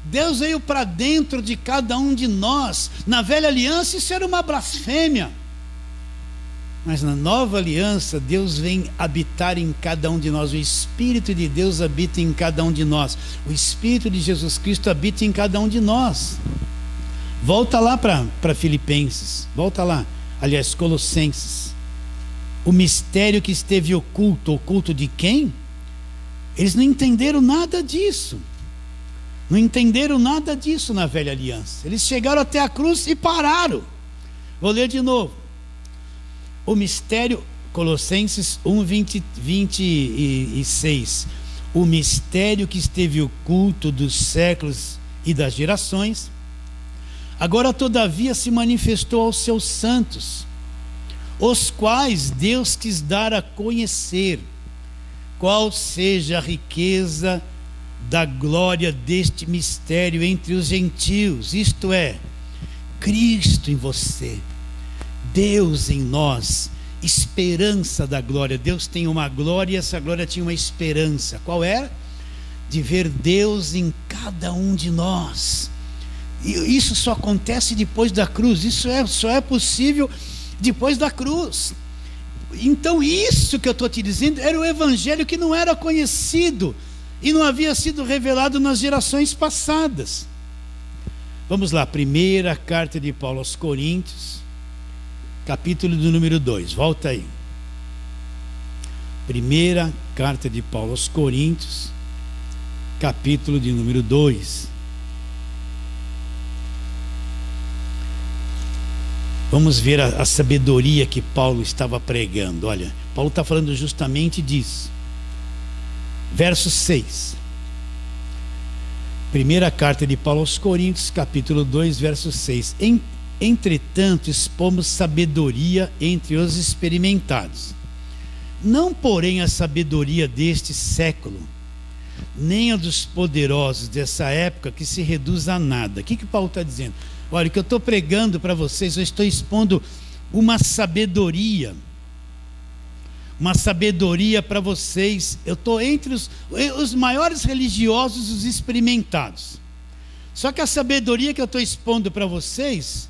Deus veio para dentro de cada um de nós. Na velha aliança isso era uma blasfêmia. Mas na nova aliança, Deus vem habitar em cada um de nós. O Espírito de Deus habita em cada um de nós. O Espírito de Jesus Cristo habita em cada um de nós. Volta lá para Filipenses. Volta lá. Aliás, Colossenses. O mistério que esteve oculto. Oculto de quem? Eles não entenderam nada disso. Não entenderam nada disso na velha aliança. Eles chegaram até a cruz e pararam. Vou ler de novo. O mistério, Colossenses 1, 26. O mistério que esteve oculto dos séculos e das gerações, agora todavia se manifestou aos seus santos, os quais Deus quis dar a conhecer, qual seja a riqueza da glória deste mistério entre os gentios, isto é, Cristo em você, Deus em nós, esperança da glória. Deus tem uma glória e essa glória tinha uma esperança. Qual era? De ver Deus em cada um de nós. E isso só acontece depois da cruz. Isso só é possível depois da cruz. Então isso que eu estou te dizendo era o evangelho que não era conhecido e não havia sido revelado nas gerações passadas. Vamos lá, primeira carta de Paulo aos Coríntios, capítulo do número 2, volta aí. Primeira carta de Paulo aos Coríntios, capítulo de número 2. Vamos ver a sabedoria que Paulo estava pregando. Olha, Paulo está falando justamente disso. Verso 6. Primeira carta de Paulo aos Coríntios, capítulo 2, verso 6. Entretanto, expomos sabedoria entre os experimentados. Não, porém, a sabedoria deste século, nem a dos poderosos dessa época, que se reduz a nada. O que Paulo está dizendo? Olha, o que eu estou pregando para vocês, eu estou expondo uma sabedoria para vocês. Eu estou entre os maiores religiosos, os experimentados. Só que a sabedoria que eu estou expondo para vocês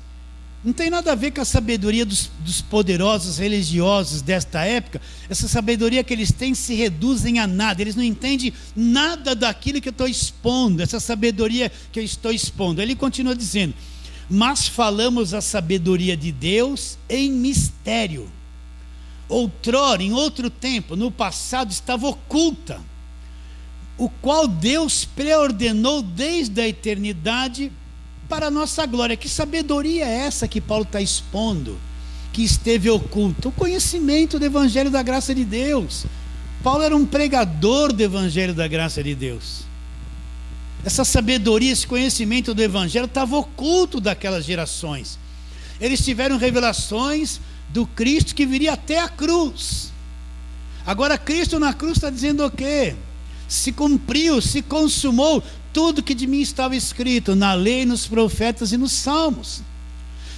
não tem nada a ver com a sabedoria dos poderosos religiosos desta época. Essa sabedoria que eles têm se reduzem a nada. Eles não entendem nada daquilo que eu estou expondo, essa sabedoria que eu estou expondo. Ele continua dizendo: mas falamos a sabedoria de Deus em mistério. Outrora, em outro tempo, no passado, estava oculta, o qual Deus preordenou desde a eternidade para a nossa glória. Que sabedoria é essa que Paulo está expondo, que esteve oculta? O conhecimento do Evangelho da graça de Deus. Paulo era um pregador do Evangelho da graça de Deus. Essa sabedoria, esse conhecimento do Evangelho estava oculto daquelas gerações. Eles tiveram revelações do Cristo que viria até a cruz. Agora Cristo na cruz está dizendo o quê? Se cumpriu, se consumou tudo que de mim estava escrito na lei, nos profetas e nos salmos.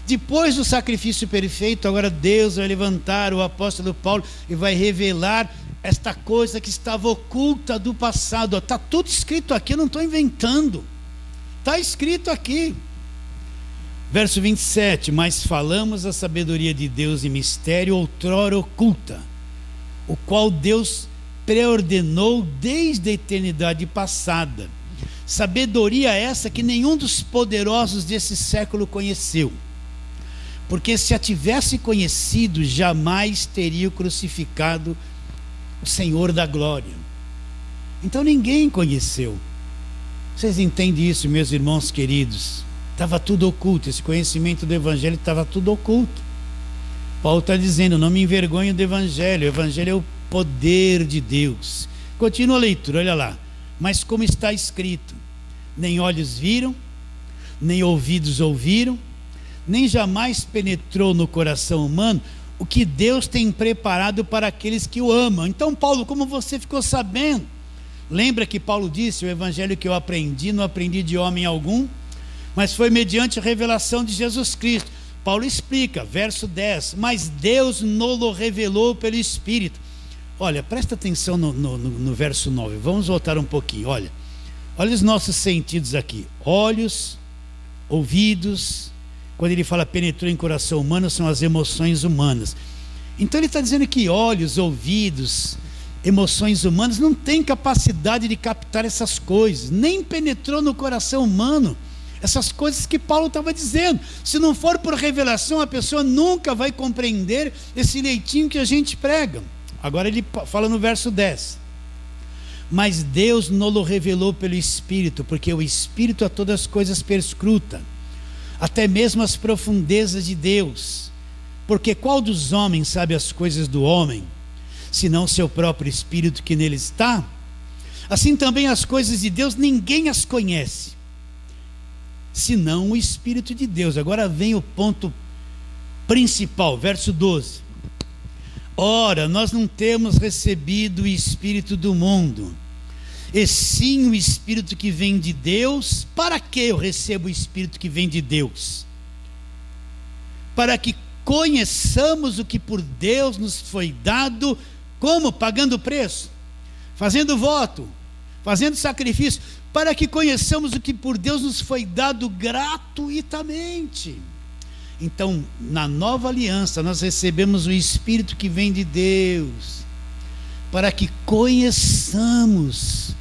Depois do sacrifício perfeito, agora Deus vai levantar o apóstolo Paulo e vai revelar esta coisa que estava oculta do passado. Está tudo escrito aqui, eu não estou inventando, está escrito aqui. Verso 27, mas falamos a sabedoria de Deus em mistério outrora oculta, o qual Deus preordenou desde a eternidade passada. Sabedoria essa que nenhum dos poderosos desse século conheceu, porque se a tivesse conhecido, jamais teria crucificado o Senhor da glória. Então ninguém conheceu. Vocês entendem isso, meus irmãos queridos? Estava tudo oculto, esse conhecimento do Evangelho estava tudo oculto. Paulo está dizendo, não me envergonho do Evangelho, o Evangelho é o poder de Deus. Continua a leitura, olha lá. Mas como está escrito, nem olhos viram, nem ouvidos ouviram, nem jamais penetrou no coração humano o que Deus tem preparado para aqueles que o amam. Então, Paulo, como você ficou sabendo? Lembra que Paulo disse, o Evangelho que eu aprendi, não aprendi de homem algum, mas foi mediante a revelação de Jesus Cristo. Paulo explica, verso 10, mas Deus nos revelou pelo Espírito. Olha, presta atenção no verso 9, vamos voltar um pouquinho, olha os nossos sentidos aqui, olhos, ouvidos, quando ele fala penetrou em coração humano, são as emoções humanas. Então ele está dizendo que olhos, ouvidos, emoções humanas não têm capacidade de captar essas coisas, nem penetrou no coração humano essas coisas que Paulo estava dizendo. Se não for por revelação, a pessoa nunca vai compreender esse leitinho que a gente prega. Agora ele fala no verso 10, mas Deus nos revelou pelo Espírito, porque o Espírito a todas as coisas perscruta, até mesmo as profundezas de Deus, porque qual dos homens sabe as coisas do homem, senão seu próprio Espírito que nele está? Assim também as coisas de Deus ninguém as conhece, senão o Espírito de Deus. Agora vem o ponto principal, verso 12. Ora, nós não temos recebido o Espírito do mundo, e sim o Espírito que vem de Deus. Para que eu recebo o Espírito que vem de Deus? Para que conheçamos o que por Deus nos foi dado, como? Pagando preço, fazendo voto, fazendo sacrifício, para que conheçamos o que por Deus nos foi dado gratuitamente. Então, na nova aliança, nós recebemos o Espírito que vem de Deus, para que conheçamos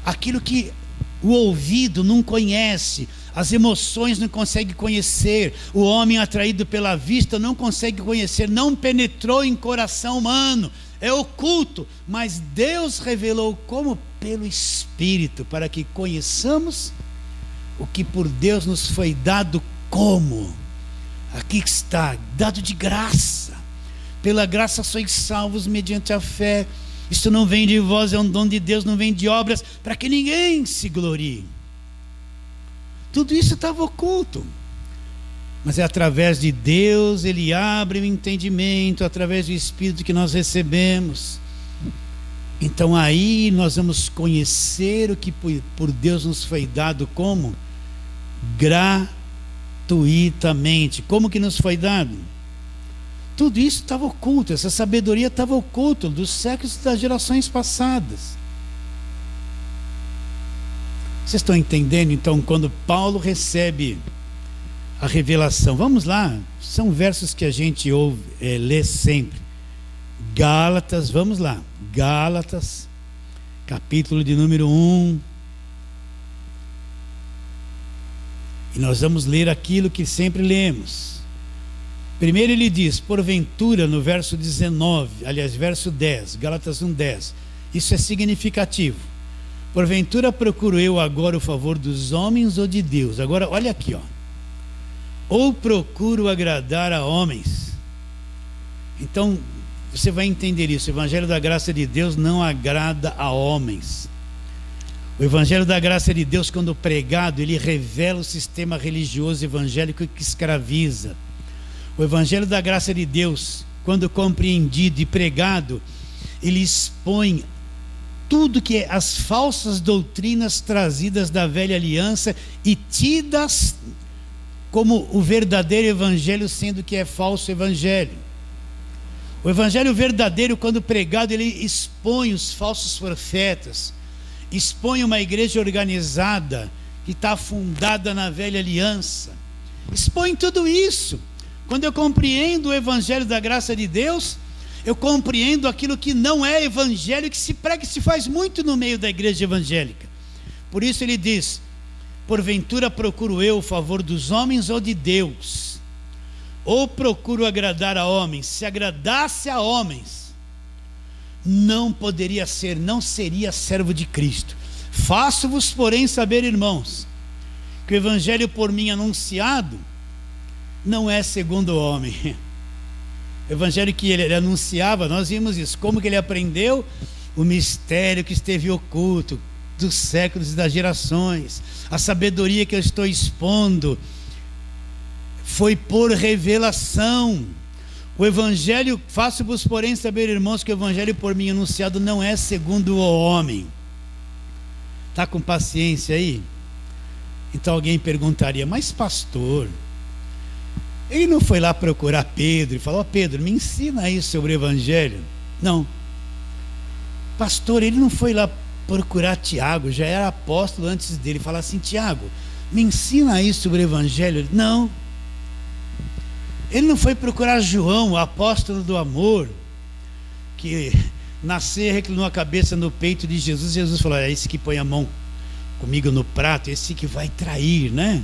aquilo que o ouvido não conhece, as emoções não conseguem conhecer, o homem atraído pela vista não consegue conhecer, não penetrou em coração humano, é oculto, mas Deus revelou como? Pelo Espírito, para que conheçamos o que por Deus nos foi dado como? Aqui está, dado de graça. Pela graça sois salvos mediante a fé. Isto não vem de vós, é um dom de Deus, não vem de obras, para que ninguém se glorie. Tudo isso estava oculto, mas é através de Deus, Ele abre o entendimento, através do Espírito que nós recebemos. Então aí nós vamos conhecer o que por Deus nos foi dado como? Gratuitamente. Como que nos foi dado? Tudo isso estava oculto, essa sabedoria estava oculta dos séculos das gerações passadas. Vocês estão entendendo? Então, quando Paulo recebe a revelação, vamos lá, são versos que a gente ouve, lê sempre. Gálatas, vamos lá, Gálatas, capítulo de número 1. E nós vamos ler aquilo que sempre lemos. Primeiro ele diz, porventura, no verso 19, aliás, verso 10, Gálatas 1:10, isso é significativo. Porventura procuro eu agora o favor dos homens ou de Deus? Agora, olha aqui, ó. Ou procuro agradar a homens? Então, você vai entender isso. O Evangelho da graça de Deus não agrada a homens. O Evangelho da graça de Deus, quando pregado, ele revela o sistema religioso evangélico que escraviza. O Evangelho da graça de Deus, quando compreendido e pregado, ele expõe tudo que é as falsas doutrinas trazidas da velha aliança e tidas como o verdadeiro evangelho, sendo que é falso evangelho. O evangelho verdadeiro, quando pregado, ele expõe os falsos profetas, expõe uma igreja organizada que está fundada na velha aliança, expõe tudo isso. Quando eu compreendo o evangelho da graça de Deus, eu compreendo aquilo que não é evangelho, que se prega e se faz muito no meio da igreja evangélica. Por isso ele diz: porventura procuro eu o favor dos homens ou de Deus? Ou procuro agradar a homens? Se agradasse a homens, não poderia ser, não seria servo de Cristo. Faço-vos, porém, saber, irmãos, que o evangelho por mim anunciado não é segundo o homem. O evangelho que ele anunciava, nós vimos isso, como que ele aprendeu o mistério que esteve oculto dos séculos e das gerações. A sabedoria que eu estou expondo foi por revelação. O evangelho, faço-vos porém saber, irmãos, que o evangelho por mim anunciado não é segundo o homem. Está com paciência aí? Então alguém perguntaria: mas pastor, ele não foi lá procurar Pedro e falou: Pedro, me ensina aí sobre o evangelho? Não. Pastor, ele não foi lá procurar Tiago, já era apóstolo antes dele, falar assim: Tiago, me ensina aí sobre o evangelho? Não. Ele não foi procurar João, o apóstolo do amor, que na ceia reclinou a cabeça no peito de Jesus. Jesus falou: é esse que põe a mão comigo no prato, esse que vai trair, né?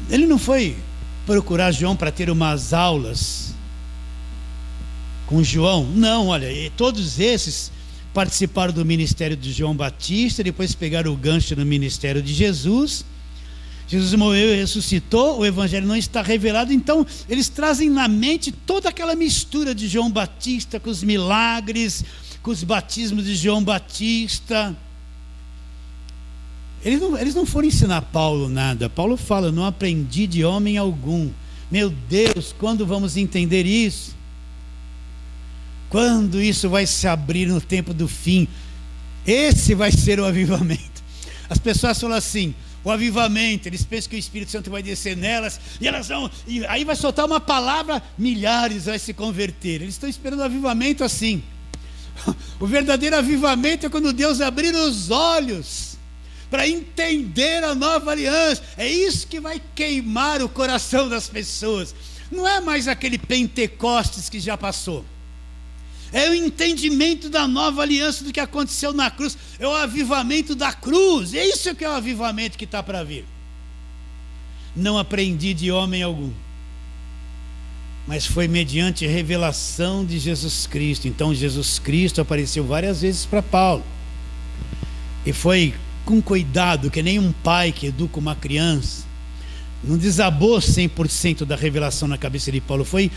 Ele não foi procurar João para ter umas aulas com João. Não, olha, todos esses participaram do ministério de João Batista, depois pegaram o gancho no ministério de Jesus. Jesus morreu e ressuscitou, o evangelho não está revelado, então eles trazem na mente toda aquela mistura de João Batista com os milagres, com os batismos de João Batista. Eles não foram ensinar Paulo nada. Paulo fala: não aprendi de homem algum. Meu Deus, quando vamos entender isso? Quando isso vai se abrir no tempo do fim? Esse vai ser o avivamento. As pessoas falam assim: o avivamento, eles pensam que o Espírito Santo vai descer nelas, e elas vão, e aí vai soltar uma palavra, milhares vai se converter. Eles estão esperando o avivamento assim. O verdadeiro avivamento é quando Deus abrir os olhos para entender a nova aliança. É isso que vai queimar o coração das pessoas. Não é mais aquele Pentecostes que já passou. É o entendimento da nova aliança, do que aconteceu na cruz. É o avivamento da cruz. É isso que é o avivamento que está para vir. Não aprendi de homem algum, mas foi mediante revelação de Jesus Cristo. Então Jesus Cristo apareceu várias vezes para Paulo, e foi com cuidado, que nem um pai que educa uma criança. Não desabou 100% da revelação na cabeça de Paulo, foi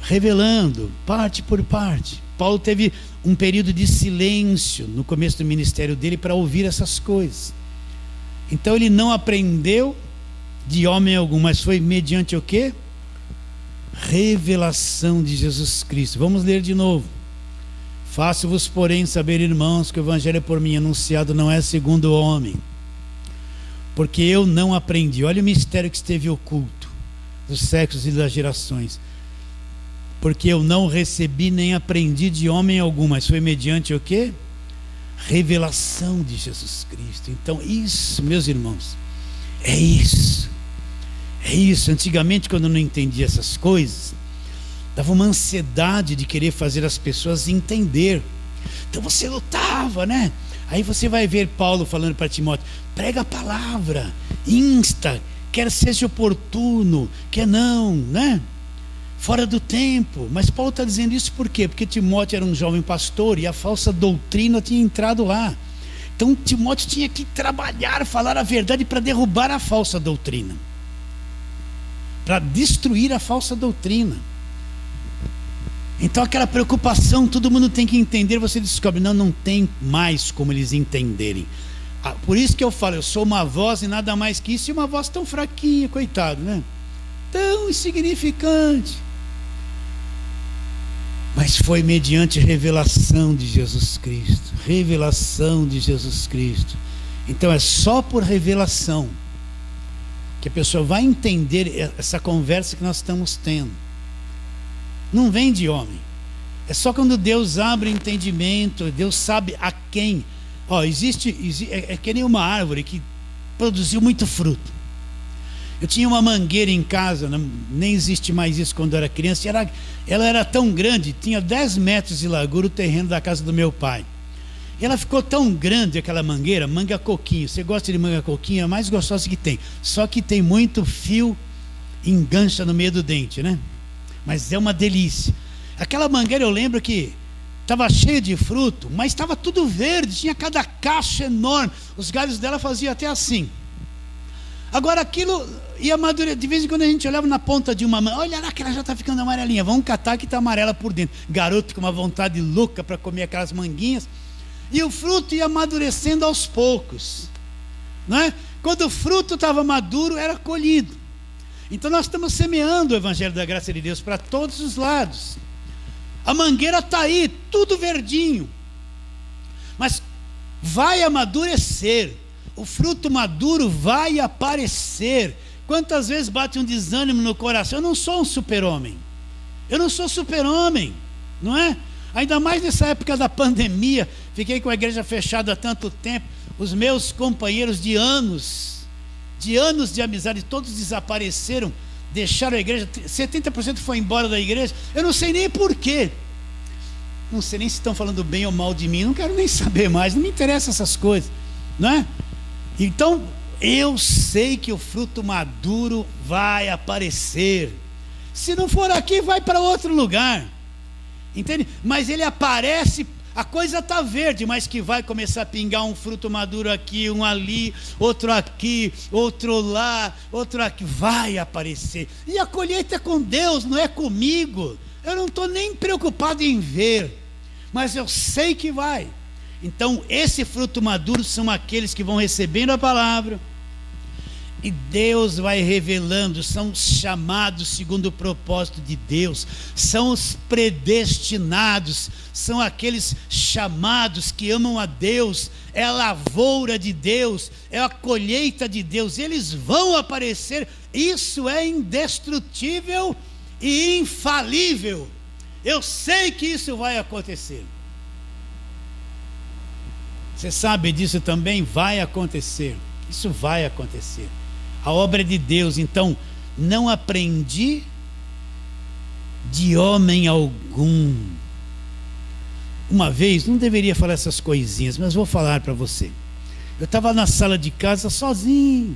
revelando parte por parte. Paulo teve um período de silêncio no começo do ministério dele para ouvir essas coisas. Então ele não aprendeu de homem algum, mas foi mediante o quê? Revelação de Jesus Cristo. Vamos ler de novo. Faço-vos, porém, saber, irmãos, que o evangelho por mim anunciado não é segundo o homem, porque eu não aprendi. Olha o mistério que esteve oculto dos séculos e das gerações. Porque eu não recebi nem aprendi de homem algum, mas foi mediante o quê? Revelação de Jesus Cristo. Então isso, meus irmãos, é isso. É isso. Antigamente, quando eu não entendia essas coisas, dava uma ansiedade de querer fazer as pessoas entender. Então você lutava, né? Aí você vai ver Paulo falando para Timóteo: prega a palavra, insta, quer seja oportuno, quer não, né? Fora do tempo. Mas Paulo está dizendo isso por quê? Porque Timóteo era um jovem pastor e a falsa doutrina tinha entrado lá. Então Timóteo tinha que trabalhar, falar a verdade para derrubar a falsa doutrina, para destruir a falsa doutrina. Então aquela preocupação, todo mundo tem que entender. Você descobre: não tem mais como eles entenderem. Por isso que eu falo, eu sou uma voz e nada mais que isso. E uma voz tão fraquinha, coitado, né? Tão insignificante. Mas foi mediante revelação de Jesus Cristo. Revelação de Jesus Cristo. Então é só por revelação que a pessoa vai entender essa conversa que nós estamos tendo. Não vem de homem. É só quando Deus abre o entendimento, Deus sabe a quem. É que nem uma árvore que produziu muito fruto. Eu tinha uma mangueira em casa, nem existe mais isso quando eu era criança. Ela era tão grande, tinha 10 metros de largura o terreno da casa do meu pai. E ela ficou tão grande, aquela mangueira, manga coquinho. Você gosta de manga coquinho? É a mais gostosa que tem. Só que tem muito fio, engancha no meio do dente, né? Mas é uma delícia. Aquela mangueira, eu lembro que estava cheia de fruto, mas estava tudo verde, tinha cada caixa enorme. Os galhos dela faziam até assim. Agora aquilo ia amadurecer. De vez em quando a gente olhava na ponta de uma manga, olha lá que ela já está ficando amarelinha, vamos catar que está amarela por dentro. Garoto com uma vontade louca para comer aquelas manguinhas. E o fruto ia amadurecendo aos poucos, não é? Quando o fruto estava maduro, era colhido. Então nós estamos semeando o Evangelho da Graça de Deus para todos os lados. A mangueira está aí, tudo verdinho, mas vai amadurecer. O fruto maduro vai aparecer. Quantas vezes bate um desânimo no coração? Eu não sou um super-homem. Eu não sou super-homem, não é? Ainda mais nessa época da pandemia. Fiquei com a igreja fechada há tanto tempo. Os meus companheiros de anos de amizade, todos desapareceram, deixaram a igreja. 70% foi embora da igreja. Eu não sei nem porquê. Não sei nem se estão falando bem ou mal de mim. Não quero nem saber mais. Não me interessam essas coisas, não é? Então, eu sei que o fruto maduro vai aparecer. Se não for aqui, vai para outro lugar. Entende? Mas ele aparece, a coisa está verde, mas que vai começar a pingar um fruto maduro aqui, um ali, outro aqui, outro lá, outro aqui. Vai aparecer. E a colheita é com Deus, não é comigo. Eu não estou nem preocupado em ver, mas eu sei que vai. Então, esse fruto maduro são aqueles que vão recebendo a palavra, e Deus vai revelando, são os chamados segundo o propósito de Deus, são os predestinados, são aqueles chamados que amam a Deus, é a lavoura de Deus, é a colheita de Deus, eles vão aparecer. Isso é indestrutível e infalível. Eu sei que isso vai acontecer. Você sabe disso também? Vai acontecer. Isso vai acontecer. A obra é de Deus. Então, não aprendi de homem algum. Uma vez, não deveria falar essas coisinhas, mas vou falar para você. Eu estava na sala de casa sozinho,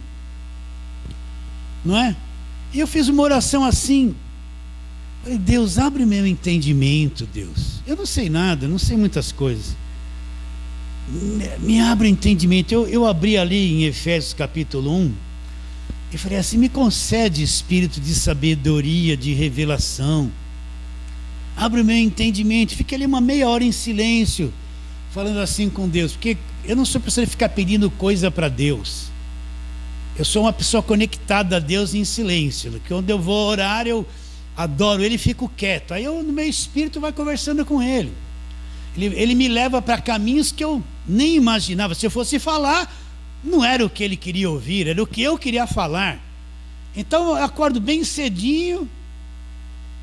não é? E eu fiz uma oração assim. Falei, Deus, abre meu entendimento, Deus. Eu não sei nada, não sei muitas coisas. Me abre o entendimento. Eu abri ali em Efésios capítulo 1 e falei assim, me concede espírito de sabedoria, de revelação. Abre o meu entendimento. Fiquei ali uma meia hora em silêncio, falando assim com Deus, porque eu não sou pessoa de ficar pedindo coisa para Deus. Eu sou uma pessoa conectada a Deus em silêncio, que quando eu vou orar, eu adoro Ele e fico quieto. Aí no meu espírito vai conversando com Ele. Ele me leva para caminhos que eu nem imaginava. Se eu fosse falar, não era o que ele queria ouvir, era o que eu queria falar. Então eu acordo bem cedinho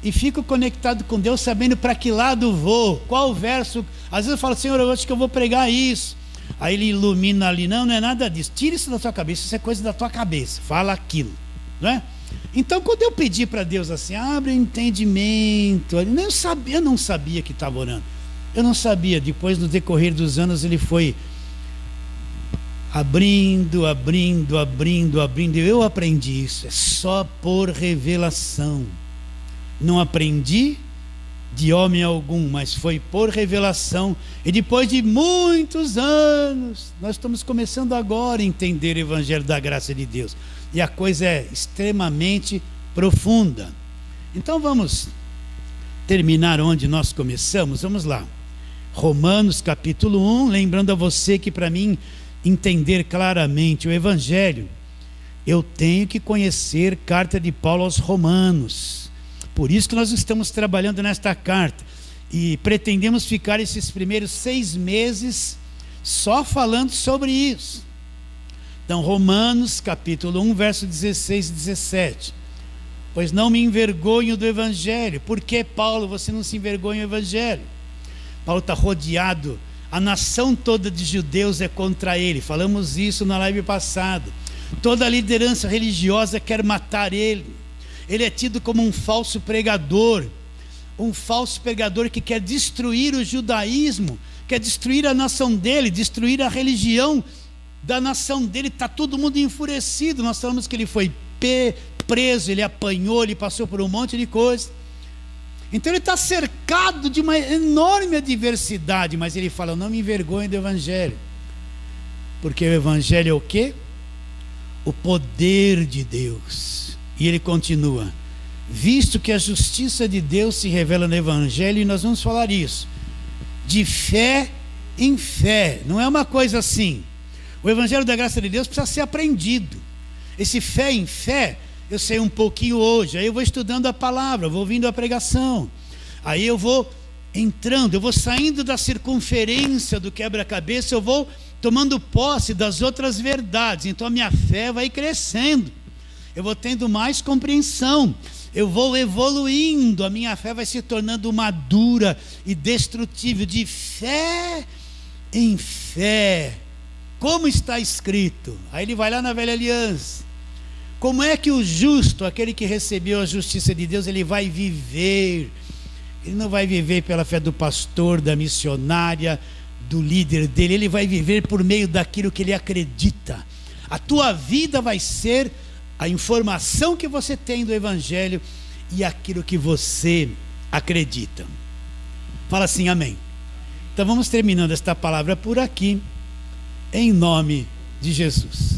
e fico conectado com Deus, sabendo para que lado vou, qual verso. Às vezes eu falo, Senhor, eu acho que eu vou pregar isso. Aí Ele ilumina ali, não é nada disso. Tira isso da tua cabeça, isso é coisa da tua cabeça. Fala aquilo, não é? Então quando eu pedi para Deus assim, abre o entendimento, eu não sabia que estava orando. Eu não sabia. Depois, no decorrer dos anos, Ele foi abrindo. Eu aprendi isso. É só por revelação. Não aprendi de homem algum, mas foi por revelação. E depois de muitos anos, nós estamos começando agora a entender o Evangelho da Graça de Deus. E a coisa é extremamente profunda. Então vamos terminar onde nós começamos. Vamos lá. Romanos capítulo 1, lembrando a você que para mim entender claramente o Evangelho, eu tenho que conhecer a carta de Paulo aos Romanos. Por isso que nós estamos trabalhando nesta carta e pretendemos ficar esses primeiros 6 meses só falando sobre isso. Então, Romanos capítulo 1, verso 16 e 17. Pois não me envergonho do Evangelho. Por que, Paulo, você não se envergonha do Evangelho? Paulo está rodeado, a nação toda de judeus é contra ele. Falamos isso na live passada. Toda a liderança religiosa quer matar ele. Ele é tido como um falso pregador que quer destruir o judaísmo, quer destruir a nação dele, destruir a religião da nação dele. Está todo mundo enfurecido. Nós falamos que ele foi preso, ele apanhou, ele passou por um monte de coisa. Então ele está cercado de uma enorme adversidade, mas ele fala: não me envergonhe do Evangelho, porque o Evangelho é o quê? O poder de Deus. E ele continua: visto que a justiça de Deus se revela no Evangelho, e nós vamos falar isso, de fé em fé, não é uma coisa assim. O Evangelho da graça de Deus precisa ser aprendido. Esse fé em fé, eu sei um pouquinho hoje, aí eu vou estudando a palavra, vou ouvindo a pregação, aí eu vou entrando, eu vou saindo da circunferência do quebra-cabeça, eu vou tomando posse das outras verdades. Então a minha fé vai crescendo, eu vou tendo mais compreensão, eu vou evoluindo, a minha fé vai se tornando madura e destrutível, de fé em fé, como está escrito. Aí ele vai lá na velha aliança. Como é que o justo, aquele que recebeu a justiça de Deus, ele vai viver? Ele não vai viver pela fé do pastor, da missionária, do líder dele. Ele vai viver por meio daquilo que ele acredita. A tua vida vai ser a informação que você tem do Evangelho e aquilo que você acredita. Fala assim, amém. Então vamos terminando esta palavra por aqui, em nome de Jesus.